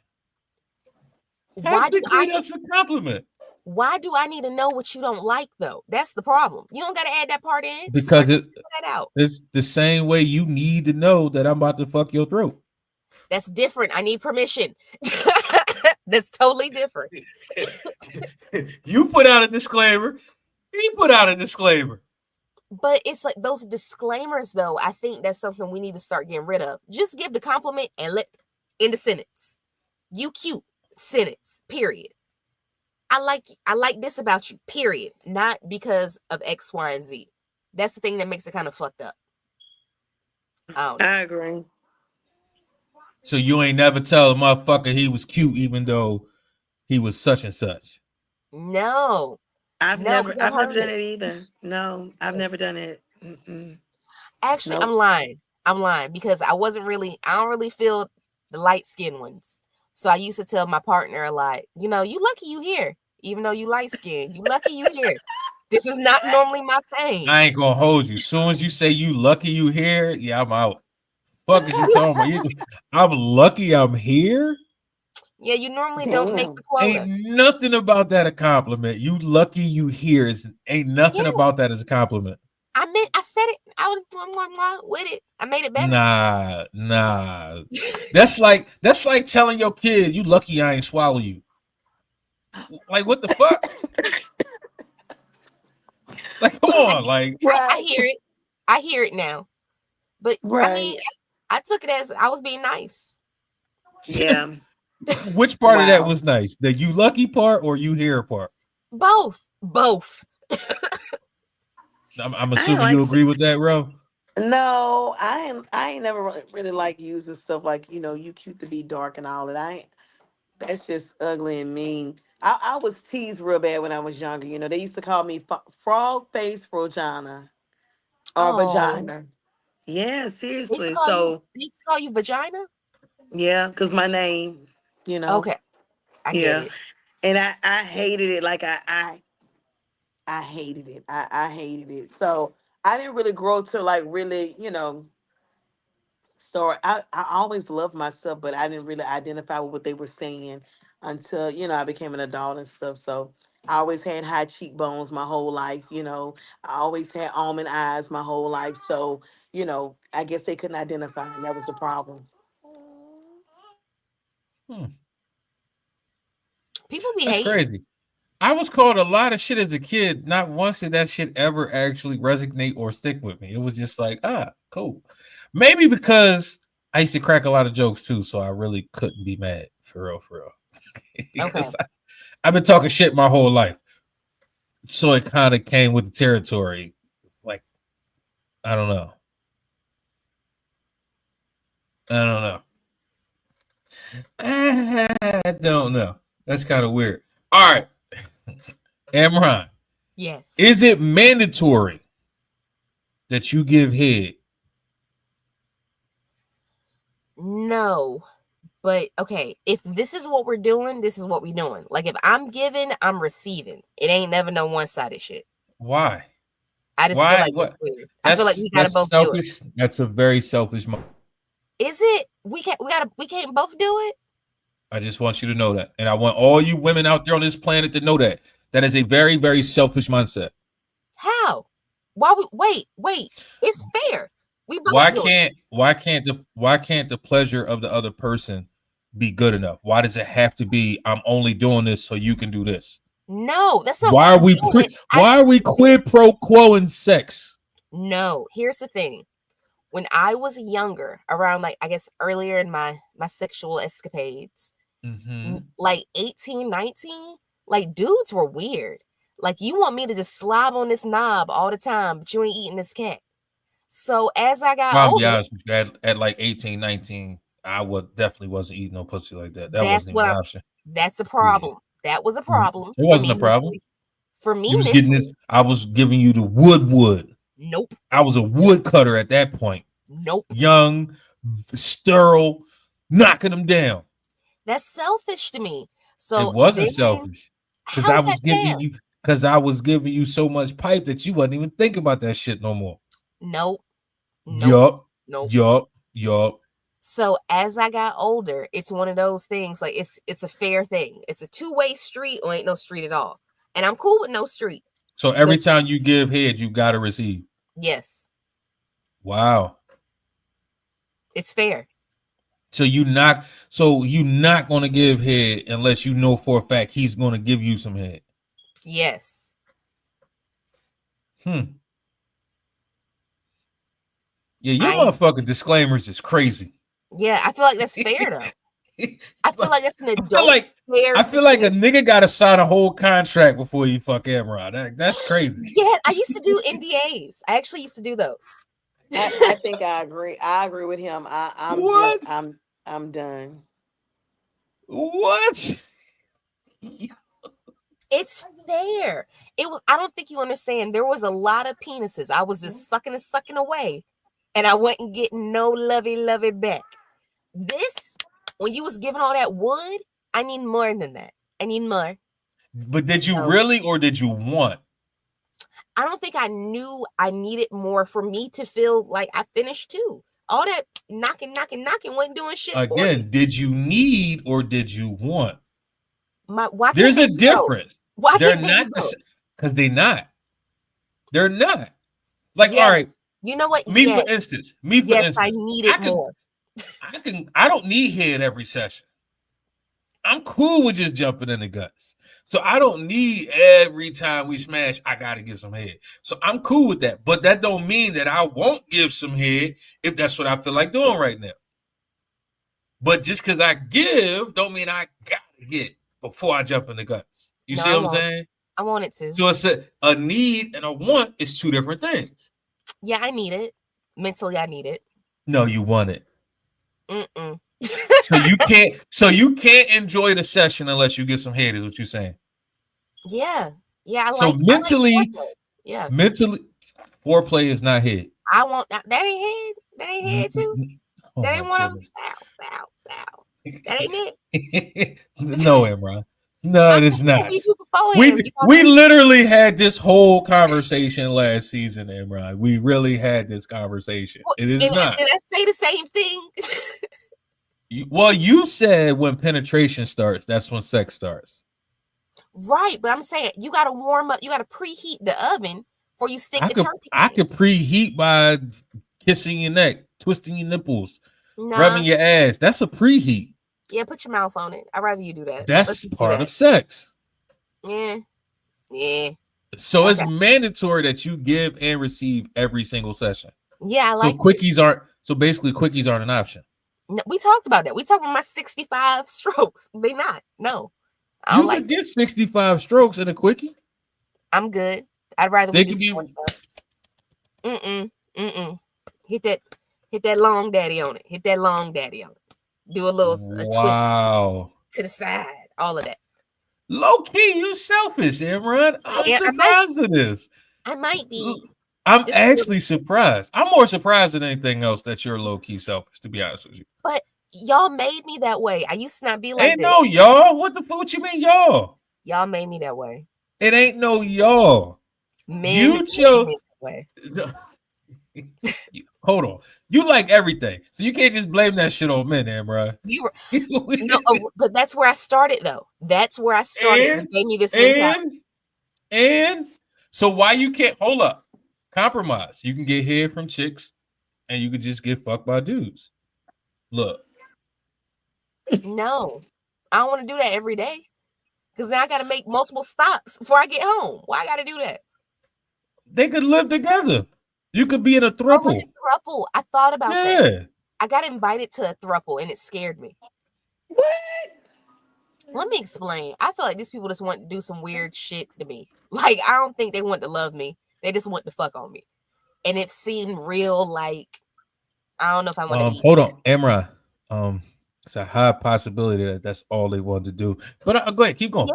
B: Why do
A: technically
B: I need
A: that's a compliment.
B: why do I need to know what you don't like though? That's the problem. You don't gotta add that part in. So I
A: Because
B: can figure that out.
A: it's the same way you need to know that I'm about to fuck your throat.
B: That's different. I need permission. That's totally different.
A: You put out a disclaimer. He put out a disclaimer.
B: But it's like those disclaimers, though. I think that's something we need to start getting rid of. Just give the compliment and let in the sentence. You cute. Sentence. Period. I like this about you. Period. Not because of X, Y, and Z. That's the thing that makes it kind of fucked up. I don't know.
C: I agree.
A: So you ain't never tell a motherfucker he was cute even though he was such and such.
B: No.
C: I've
B: No,
C: never
B: because I
C: I've never
B: heard
C: done
B: it.
C: it either. No, I've never done it. Mm-mm.
B: Actually, I'm
C: Nope.
B: lying. I'm lying because I don't really feel the light skinned ones. So I used to tell my partner a lot, you lucky you here, even though you light skinned. You lucky you here. This is not normally my thing.
A: I ain't gonna hold you. Soon as you say you lucky you here, yeah, I'm out. Fuck is you talking about? I'm lucky I'm here.
B: Yeah, you normally don't make the
C: Damn.
A: Ain't
B: quota.
A: nothing about that a compliment. You lucky you here is ain't nothing
B: Yeah,
A: about that as a compliment.
B: I said it. I was with it. I made it better.
A: Nah. That's like telling your kid you lucky I ain't swallow you. Like what the fuck? Like come
B: I,
A: on, like
B: I
C: Right.
B: hear it. I hear it now. But I mean,
C: Right.
B: I took it as I was being nice.
C: Yeah.
A: which part of that
C: Wow.
A: was nice? The you lucky part or you here part?
B: Both.
A: I'm
C: I ain't
A: assuming
C: like
A: you agree with that, bro.
C: no, I ain't never really like using stuff like, you cute to be dark and all that. That's just ugly and mean. I was teased real bad when I was younger. They used to call me frog face vagina or
B: Oh,
C: vagina. Yeah,
B: they used to
C: seriously.
B: call you.
C: So
B: They used to call you vagina.
C: yeah, because my name, you know,
B: Okay, I get
C: yeah,
B: it.
C: and I hated it. Like I hated it. I hated it. So I didn't really grow to like really, So I always loved myself, but I didn't really identify with what they were saying until, I became an adult and stuff. So I always had high cheekbones my whole life. I always had almond eyes my whole life. So, I guess they couldn't identify, and that was a problem.
A: Hmm,
B: People be
A: that's
B: hating.
A: crazy. I was called a lot of shit as a kid. Not once did that shit ever actually resonate or stick with me. It was just like, cool. Maybe because I used to crack a lot of jokes too, so I really couldn't be mad for real, for real.
B: Okay.
A: because I've been talking shit my whole life, so it kind of came with the territory. Like I don't know, I don't know, I don't know. That's kind of weird. All right, Amron,
B: Yes.
A: is it mandatory that you give head?
B: No. But okay, if this is what we're doing, this is what we're doing. Like if I'm giving, I'm receiving. It ain't never no one-sided shit.
A: Why?
B: I just feel
A: Why?
B: like it's
A: What?
B: weird. I feel like
A: That's
B: we gotta
A: that's
B: both do it.
A: selfish. That's a very selfish.
B: Is it? We can't both do it?
A: I just want you to know that, and I want all you women out there on this planet to know that that is a very, very selfish mindset.
B: How? Why we wait. It's fair. We both
A: Why
B: doing it.
A: can't why can't the pleasure of the other person be good enough? Why does it have to be I'm only doing this so you can do this?
B: No, that's not what I'm doing. I
A: Why are we
B: said
A: quid pro quo in sex?
B: no. Here's the thing. When I was younger, around like I guess earlier in my sexual escapades,
A: Mm-hmm.
B: like 18, 19, like dudes were weird. Like you want me to just slob on this knob all the time, but you ain't eating this cat. So as I got
A: I'll be
B: older,
A: honest with you. At like 18, 19, I would definitely wasn't eating no pussy like that. That
B: that's
A: wasn't even
B: what
A: an
B: I'm
A: option.
B: that's a
A: Yeah.
B: problem. That was a
A: Mhm.
B: problem
A: It
B: for
A: wasn't
B: me
A: a problem.
B: mentally. For me,
A: You was getting
B: mentally,
A: this. I was giving you the wood.
B: nope,
A: I was a woodcutter at that point.
B: nope.
A: Young, sterile, knocking them down.
B: That's selfish to me.
A: It
B: So
A: wasn't
B: then,
A: selfish because
B: how's that fair?
A: I was giving you so much pipe that you wasn't even thinking about that shit no more.
B: Nope, nope,
A: Yup,
B: nope.
A: yup.
B: So as I got older, it's one of those things like it's a fair thing. It's a two-way street or ain't no street at all. And I'm cool with no street.
A: So every
B: But
A: time you give head, you gotta receive.
B: yes,
A: Wow.
B: it's fair.
A: So you not gonna give head unless you know for a fact he's gonna give you some head.
B: Yes.
A: Yeah, your
B: I
A: motherfucking disclaimers is crazy.
B: yeah, I feel like that's fair though. I feel like that's an adult fair
A: I feel like a
B: situation.
A: nigga gotta sign a whole contract before you fuck Amron. That's crazy.
B: Yeah, I used to do NDAs. I actually used to do those.
C: I think I agree. I agree with him. I'm just
A: What?
C: I'm done.
A: What?
B: It's fair. It was. I don't think you understand. There was a lot of penises. I was just sucking and sucking away, and I wasn't getting no lovey back. This, when you was giving all that wood, I need more than that. I need more.
A: But did you
B: So,
A: really, or did you want?
B: I don't think I knew I needed more for me to feel like I finished too. All that knocking wasn't doing shit for me.
A: Again, did you need or did you want?
B: Why
A: There's
B: can't
A: a
B: they do both?
A: difference.
B: Why
A: They're
B: can't they
A: not
B: do both?
A: because they're not. They're not. Like, all right,
B: Yes. You know what?
A: me
B: Yes.
A: for instance,
B: Yes, I needed more.
A: I don't need head every session. I'm cool with just jumping in the guts. So I don't need every time we smash, I gotta get some head. So I'm cool with that. But that don't mean that I won't give some head if that's what I feel like doing right now. But just because I give, don't mean I gotta get before I jump in the guts. You
B: No,
A: see
B: I
A: what I'm
B: won't.
A: saying?
B: I want it to.
A: So it's a need and a want is two different things.
B: Yeah, I need it. Mentally, I need it.
A: No, you want it.
B: Mm-mm.
A: So you can't enjoy the session unless you get some head, is what you're saying.
B: Yeah. Yeah, I
A: So
B: like
A: mentally,
B: foreplay. Yeah.
A: foreplay is not head.
B: I want that. That ain't head. That ain't head too.
A: Oh
B: That ain't
A: my
B: one of them.
A: goodness.
B: Bow. That ain't it.
A: No, Emra. No, it is not. We
B: We
A: literally had this whole conversation last season, Emra. We really had this conversation. It is not.
B: Did I say the same thing?
A: Well, you said when penetration starts, that's when sex starts.
B: Right, but I'm saying you got to warm up. You got to preheat the oven before you stick the turkey.
A: I could preheat by kissing your neck, twisting your nipples, rubbing your ass. That's a preheat.
B: Yeah, put your mouth on it. I'd rather you do that.
A: That's part of sex.
B: Yeah.
A: So it's mandatory that you give and receive every single session.
B: Yeah, I like.
A: So basically quickies aren't an option.
B: No, we talked about that. We talked about my 65 strokes. They not. No.
A: You could get 65 strokes in a quickie.
B: I'm good. I'd rather we do more stuff. Hit that long daddy on it. Hit that long daddy on it. Do a little twist to the side. All of that.
A: Low key, you selfish, Imran. I'm surprised at this.
B: I might be.
A: I'm actually surprised. I'm more surprised than anything else that you're low key selfish, to be honest with you.
B: But y'all made me that way. I used to not be like
A: ain't no y'all. What you mean y'all?
B: Y'all made me that way.
A: It ain't no y'all.
B: Men
A: you chose
B: that way.
A: Hold on. You like everything. So you can't just blame that shit on men, bro.
B: But that's where I started though. That's where I started. It gave me this mentality.
A: And so why you can't hold up? Compromise. You can get head from chicks and you can just get fucked by dudes. Look.
B: No, I don't want to do that every day. Because now I got to make multiple stops before I get home. Why I got to do that?
A: They could live together. You could be in a throuple.
B: I thought about that. I got invited to a throuple and it scared me.
C: What?
B: Let me explain. I feel like these people just want to do some weird shit to me. Like, I don't think they want to love me. They just want to fuck on me. And it seemed real like, I don't know if I want to be.
A: Hold on, Emra. It's a high possibility that that's all they wanted to do. But go ahead, keep going.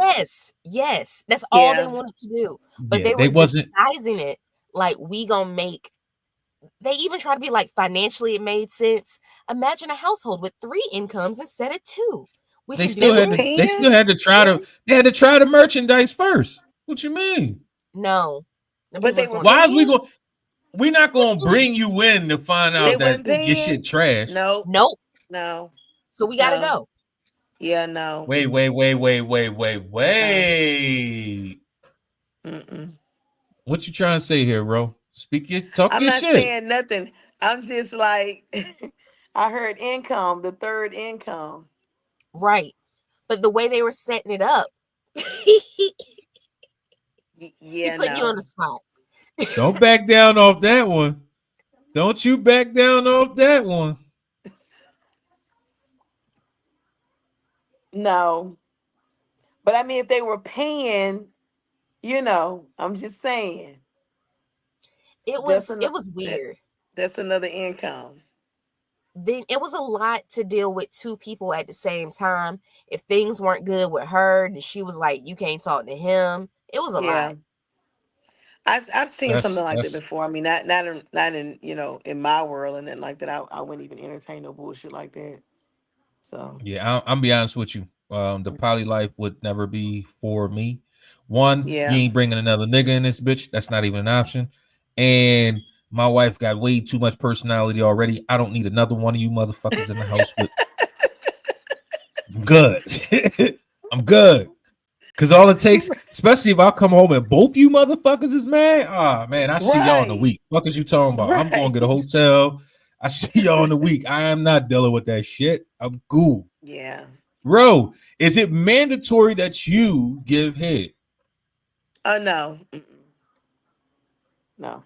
B: Yes, that's all they
C: Yeah.
B: wanted to do. But
A: Yeah,
B: they
A: they
B: were
A: wasn't.
B: disguising it like we gonna make. They even try to be like financially it made sense. Imagine a household with 3 incomes instead of 2. We
A: They
B: can
C: They
A: still
B: do
C: were
A: had
B: it.
A: to. They
C: paying.
A: still had to try to. They had to try the merchandise first. What you mean?
B: No, no
C: But
B: people
C: they
B: just
C: were
B: want.
A: Why is we
C: paying.
A: going? We're not going to bring you in to find
C: They
A: out that
C: wasn't
A: your shit
C: paying.
A: trash.
C: No,
B: Nope.
C: no,
B: So we gotta
C: no.
B: go.
C: Yeah, no,
A: Wait.
C: no. Mm-mm.
A: What you trying to say here, bro? Talk
C: I'm
A: your
C: not
A: shit.
C: saying nothing. I'm just like, I heard income, the third income.
B: Right. But the way they were setting it up, he
C: Yeah,
B: putting you on
C: no,
B: the spot.
A: Don't back down off that one. Don't you back down off that one.
C: no. But I mean, if they were paying, I'm just saying that's
B: It
C: another
B: was weird.
C: that's another income.
B: Then it was a lot to deal with 2 people at the same time. If things weren't good with her, and she was like, "You can't talk to him." It was a lot.
C: Yeah, I've seen something like that
A: That's
C: before. I mean, not in in my world and then like that. I wouldn't even entertain no bullshit like that. So
A: yeah. I'm be honest with you. The poly life would never be for me. One, you
C: yeah.
A: ain't bringing another nigga in this bitch. That's not even an option. And my wife got way too much personality already. I don't need another one of you motherfuckers in the house with. I'm good. I'm good. Cause all it takes, especially if I come home and both you motherfuckers is mad, ah man, I see y'all in a
C: Right,
A: week. What is you talking about? I'm going to get a
C: right.
A: hotel. I see y'all in a week. I am not dealing with that shit. I'm cool.
C: Yeah.
A: Bro, is it mandatory that you give head?
C: Oh no. Mm-mm. No.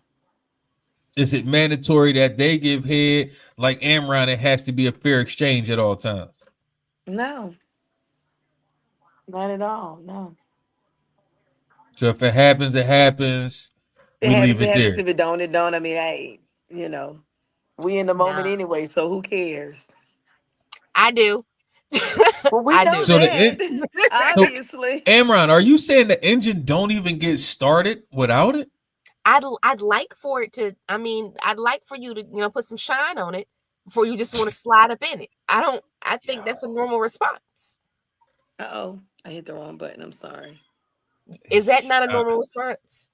A: Is it mandatory that they give head like Amron? It has to be a fair exchange at all times.
C: No. Not at all. No.
A: So if it happens, it happens.
C: It
A: We
C: happens.
A: leave
C: It
A: it
C: happens.
A: there.
C: If it don't, it don't. I mean, hey, we in the moment
B: Nah,
C: anyway. So who cares?
B: I do.
C: Well, we
B: I
C: know
B: do.
A: So
C: that.
A: so
C: Obviously.
A: Amron, are you saying the engine don't even get started without it?
B: I'd like for it to. I mean, I'd like for you to put some shine on it before you just want to slide up in it. I don't. I think that's a
C: Yo.
B: normal response.
C: Uh-oh. I hit the wrong button. I'm sorry.
B: Is that not a
A: Uh,
B: normal response?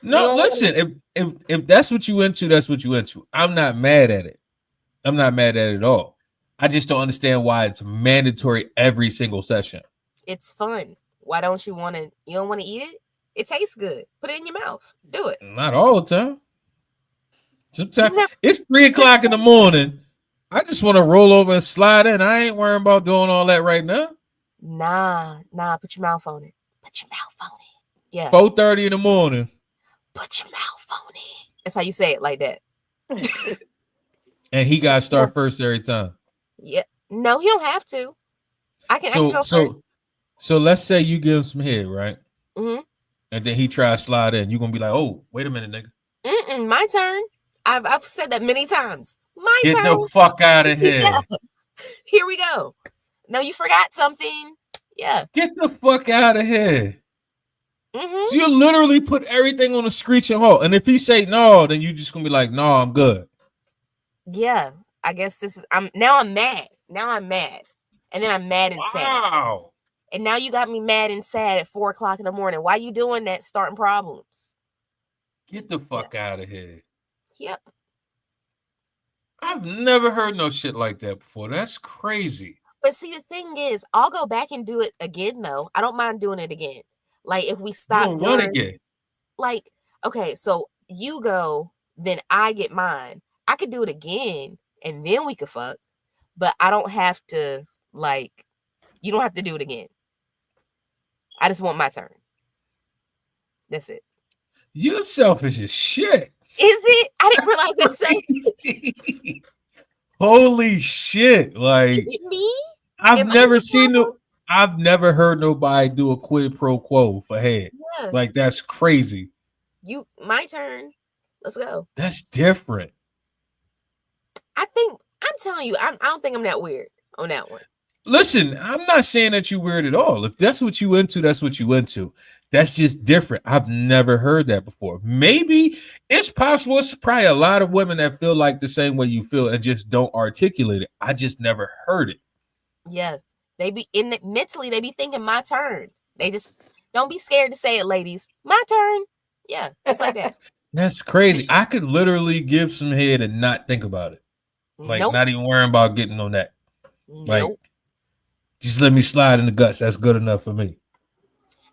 B: You
A: no,
B: don't want
A: listen. If that's what you into, that's what you into. I'm not mad at it. I'm not mad at it at all. I just don't understand why it's mandatory every single session.
B: it's fun. Why don't you want to? You don't want to eat it? It tastes good. Put it in your mouth. Do it.
A: Not all the time.
B: You've
A: Sometimes
B: never.
A: it's 3 o'clock in the morning. I just want to roll over and slide in. I ain't worrying about doing all that right now.
B: Nah. Put your mouth on it. Put your mouth on it. Yeah.
A: 4:30 in the morning,
B: Put your mouth on it. That's how you say it, like that.
A: and he got to
B: Yeah.
A: start first every time.
B: Yeah. No, you don't have to. I can
A: So
B: go
A: so
B: first.
A: so let's say you give him some head, right?
B: Mm-hmm.
A: And then he tries to slide in. You're gonna be like, oh, wait a minute, nigga.
B: My turn. I've said that many times. My
A: Get the
B: turn.
A: fuck out of here.
B: Yeah. Here we go. No, you forgot something. Yeah.
A: Get the fuck out of here.
B: Mm-hmm.
A: So you literally put everything on a screeching halt. And if he say no, then you just gonna be like, no, I'm good.
B: Yeah. I guess this is I'm mad. Now I'm mad. And then I'm mad and sad.
A: Wow.
B: And now you got me mad and sad at 4 o'clock in the morning. Why you doing that? Starting problems.
A: Get the
B: Yeah.
A: fuck out of here.
B: Yep.
A: I've never heard no shit like that before. That's crazy.
B: But see, the thing is, I'll go back and do it again, though. I don't mind doing it again. Like, if we stop
A: Doing what
B: during,
A: again?
B: like, okay, so you go, then I get mine. I could do it again, and then we could fuck. But I don't have to, like, you don't have to do it again. I just want my turn. That's it.
A: You're selfish as shit.
B: Is it? I didn't realize it's so.
A: Crazy. Holy shit.
B: Is
A: Like
B: it me?
A: I've
B: Am I
A: never
B: the
A: seen
B: problem?
A: no I've never heard nobody do a quid pro quo for head.
B: Yeah.
A: Like that's crazy.
B: My turn. Let's go.
A: That's different.
B: I'm telling you, I don't think I'm that weird. on that one.
A: Listen, I'm not saying that you weird at all. If that's what you into, that's what you into. That's just different. I've never heard that before. Maybe it's possible. It's probably a lot of women that feel like the same way you feel and just don't articulate it. I just never heard it.
B: Yeah, they be in the, mentally. They be thinking my turn. They just don't be scared to say it, ladies. My turn. Yeah, just like that.
A: That's crazy. I could literally give some head and not think about it. Like,
B: Nope.
A: not even worrying about getting on that. Like,
B: Nope.
A: just let me slide in the guts. That's good enough for me.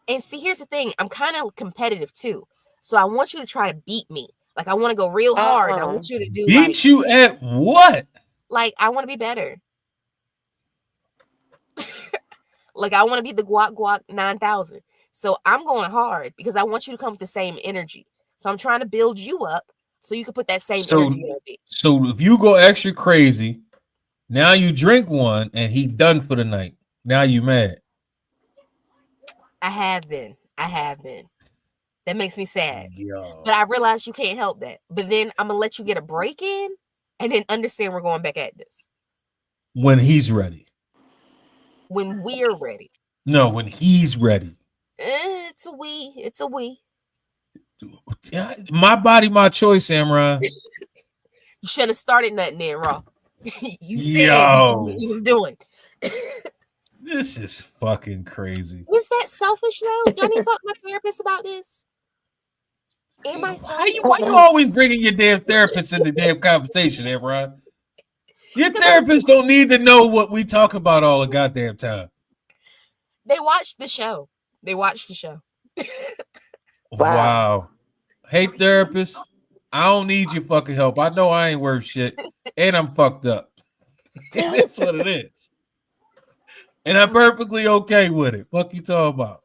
B: And see, here's the thing. I'm kind of competitive too. So I want you to try to beat me. Like I want to go real hard. And I want you to do
A: Beat you at what?
B: like I want to be better. Like I want to be the guac 9000. So I'm going hard because I want you to come with the same energy. So I'm trying to build you up so you can put that same energy in me.
A: So if you go extra crazy, now you drink one and he done for the night. Now you mad.
B: I have been. That makes me sad.
A: Yo.
B: But I realize you can't help that. But then I'm gonna let you get a break in and then understand we're going back at this.
A: When he's ready.
B: When we're ready.
A: No, when he's ready.
B: It's a we. It's a we.
A: Yeah, my body, my choice, Amron.
B: You shouldn't have started nothing then, Raw. You said
A: Yo.
B: he was doing.
A: This is fucking crazy.
B: Is that selfish though? Do I need to talk to my therapist about this? Am I selfish?
A: Why you always bringing your damn therapist in the damn conversation, Amron? Your therapist don't need to know what we talk about all the goddamn time.
B: They watched the show.
A: Wow. Hey, therapist, I don't need your fucking help. I know I ain't worth shit, and I'm fucked up. That's what it is. And I'm perfectly okay with it. Fuck you talking about?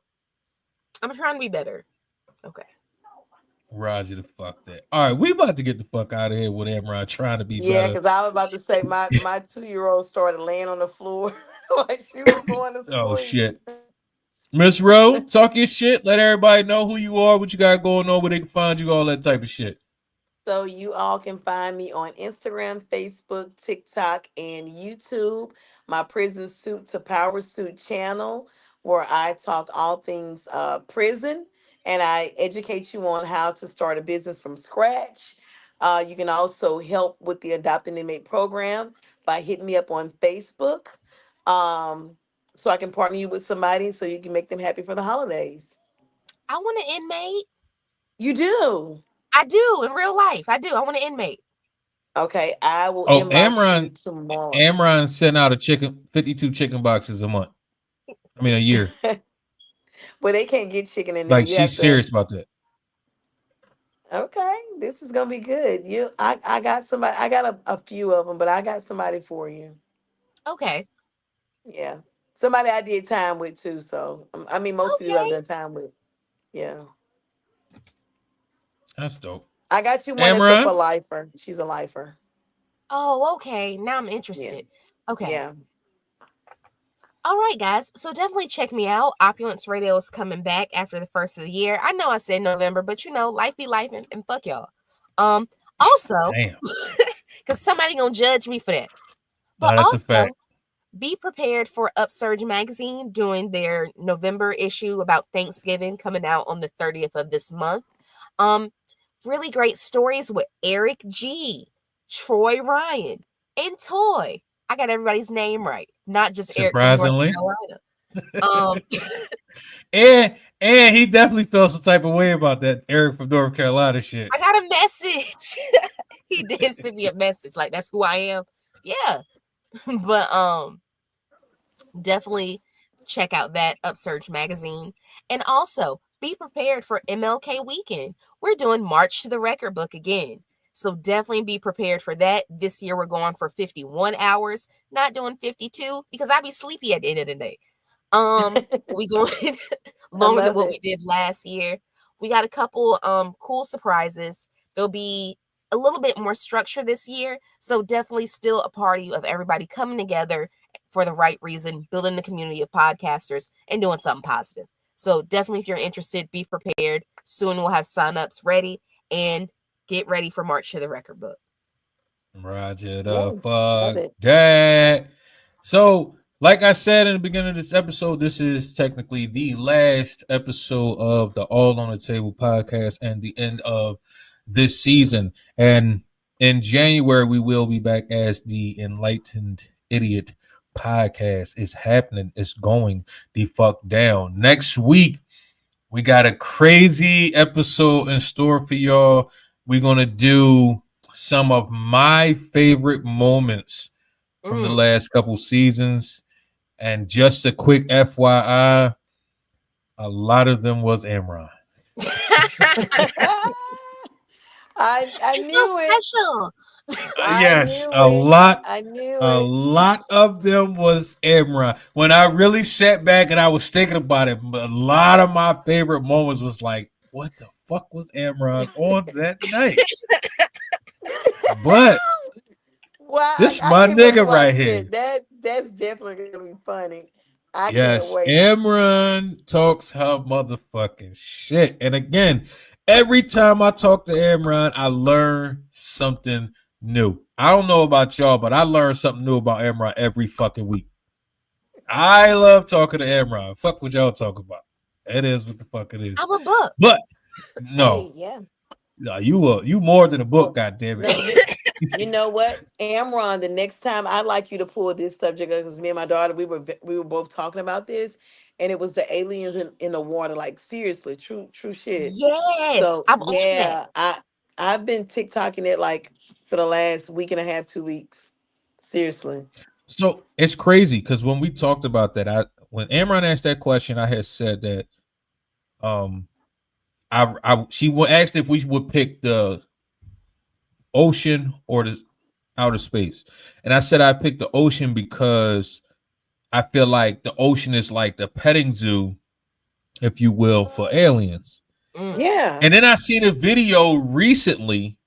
B: I'm trying to be better. Okay.
A: Roger the fuck that. All right, we about to get the fuck out of here with Amron trying to be
C: Yeah,
A: better.
C: because I was about to say my 2-year-old started laying on the floor like she was going to sleep.
A: Oh shit. Miss Rowe, talk your shit. Let everybody know who you are, what you got going on, where they can find you, all that type of shit.
C: So you all can find me on Instagram, Facebook, TikTok, and YouTube. My Prison Suit to Power Suit channel, where I talk all things prison and I educate you on how to start a business from scratch. You can also help with the Adopt an Inmate program by hitting me up on Facebook, um, so I can partner you with somebody so you can make them happy for the holidays.
B: I want an inmate.
C: You do?
B: I do in real life. I do. I want an inmate.
C: Okay, I will
A: Oh,
C: inbox you tomorrow.
A: Amron sent out 52 chicken boxes a month. I mean a year.
C: Well, they can't get chicken in there.
A: Like
C: You
A: she's
C: have to.
A: serious about that.
C: Okay, this is gonna be good. I got somebody. I got a few of them, but I got somebody for you.
B: Okay.
C: Yeah, somebody I did time with too. So I mean, most of these I've
B: Okay.
C: done time with. Yeah,
A: That's dope.
C: I got you one that's a for
A: Amron?
C: lifer. She's a lifer.
B: Oh, okay. Now I'm
C: Yeah,
B: interested. Okay.
C: yeah.
B: All right, guys. So definitely check me out. Opulence Radio is coming back after the first of the year. I know I said November, but life be life and fuck y'all. Also,
A: Damn.
B: because somebody gonna judge me for that.
A: No,
B: But
A: that's a fact.
B: also, be prepared for Upsurge Magazine doing their November issue about Thanksgiving coming out on the 30th of this month. Really great stories with Eric G, Troy Ryan, and Toy. I got everybody's name right, not just Eric from North
A: Surprisingly.
B: Carolina.
A: And he definitely felt some type of way about that Eric from North Carolina shit.
B: I got a message. He did send me a message like that's who I am. Yeah. But definitely check out that Upsurge magazine. And also be prepared for MLK weekend. We're doing March to the Record Book again. So definitely be prepared for that. This year we're going for 51 hours, not doing 52 because I'd be sleepy at the end of the day. We going longer than what we did last year. We got a couple cool surprises. There'll be a little bit more structure this year. So definitely still a party of everybody coming together for the right reason, building the community of podcasters and doing something positive. So definitely if you're interested, be prepared. Soon we'll have signups ready and get ready for March to the Record Book.
A: Roger the
C: Love
A: fuck
C: it.
A: that. So, like I said in the beginning of this episode, this is technically the last episode of the All on the Table podcast and the end of this season. And in January, we will be back as the Enlightened Idiot podcast. It's happening. It's going the fuck down. Next week, we got a crazy episode in store for y'all. We're going to do some of my favorite moments from the last couple seasons. And just a quick FYI, a lot of them was Amron.
C: I
B: It's so
C: knew it.
B: special.
C: I
A: Yes,
C: knew
A: a
C: it.
A: lot.
C: I knew
A: A
C: it.
A: lot of them was Amron. When I really sat back and I was thinking about it, a lot of my favorite moments was like, what the fuck was Amron on that night? But
C: Well,
A: this
C: I
A: my
C: can't wait to
A: nigga right
C: watch
A: here.
C: it. That's definitely gonna be funny. I can't
A: Yes,
C: wait.
A: Amron talks her motherfucking shit. And again, every time I talk to Amron, I learn something new. I don't know about y'all, but I learn something new about Amron every fucking week. I love talking to Amron. Fuck what y'all talk about. It is what the fuck it is.
B: I'm a book.
A: But
C: Hey,
A: no,
C: yeah.
A: you more than a book,
C: Well,
A: god damn
C: no,
A: it.
C: you know what, Amron? The next time I'd like you to pull this subject up because me and my daughter we were both talking about this, and it was the aliens in the water. Like seriously, true shit.
B: Yes,
C: So
B: I'm on that.
C: yeah, I've been TikToking it like for the last week and a half, 2 weeks. Seriously.
A: So it's crazy because when we talked about that, when Amron asked that question, I had said that um she asked if we would pick the ocean or the outer space. And I said I picked the ocean because I feel like the ocean is like the petting zoo, if you will, for aliens.
C: Yeah.
A: And then I seen a video recently,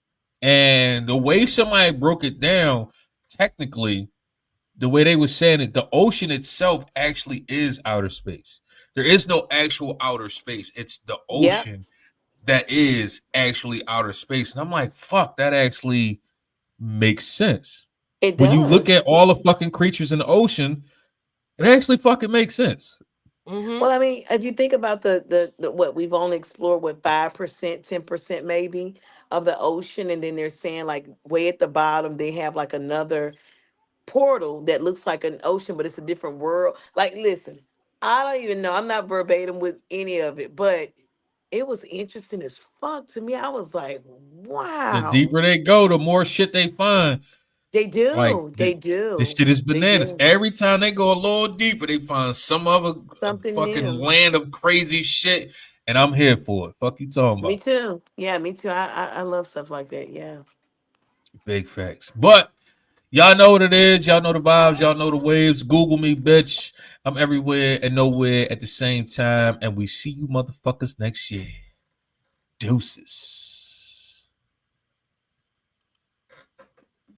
A: and the way somebody broke it down, technically, the way they were saying it, the ocean itself actually is outer space. There is no actual outer space. It's the
C: Yep.
A: ocean that is actually outer space. And I'm like, fuck, that actually makes sense.
C: It
A: When you look
C: does.
A: at all the fucking creatures in the ocean, it actually fucking makes sense.
C: Well, I mean, if you think about the what we've only explored, what 5%, 10% maybe of the ocean, and then they're saying like way at the bottom they have like another portal that looks like an ocean, but it's a different world. Like, listen, I don't even know. I'm not verbatim with any of it, but it was interesting as fuck to me. I was like,
A: The
C: wow.
A: deeper they go, the more shit they find.
C: They
A: Like
C: do. They
A: this
C: do.
A: shit is
C: They
A: bananas.
C: do.
A: Every time they go a little deeper, they find some other
C: Something
A: fucking
C: new.
A: land of crazy shit, and I'm here for it. Fuck you talking
C: Me
A: about?
C: too. Yeah, me too. I love stuff like that. Yeah.
A: Big facts. But y'all know what it is. Y'all know the vibes. Y'all know the waves. Google me, bitch. I'm everywhere and nowhere at the same time, and we see you motherfuckers next year. Deuces.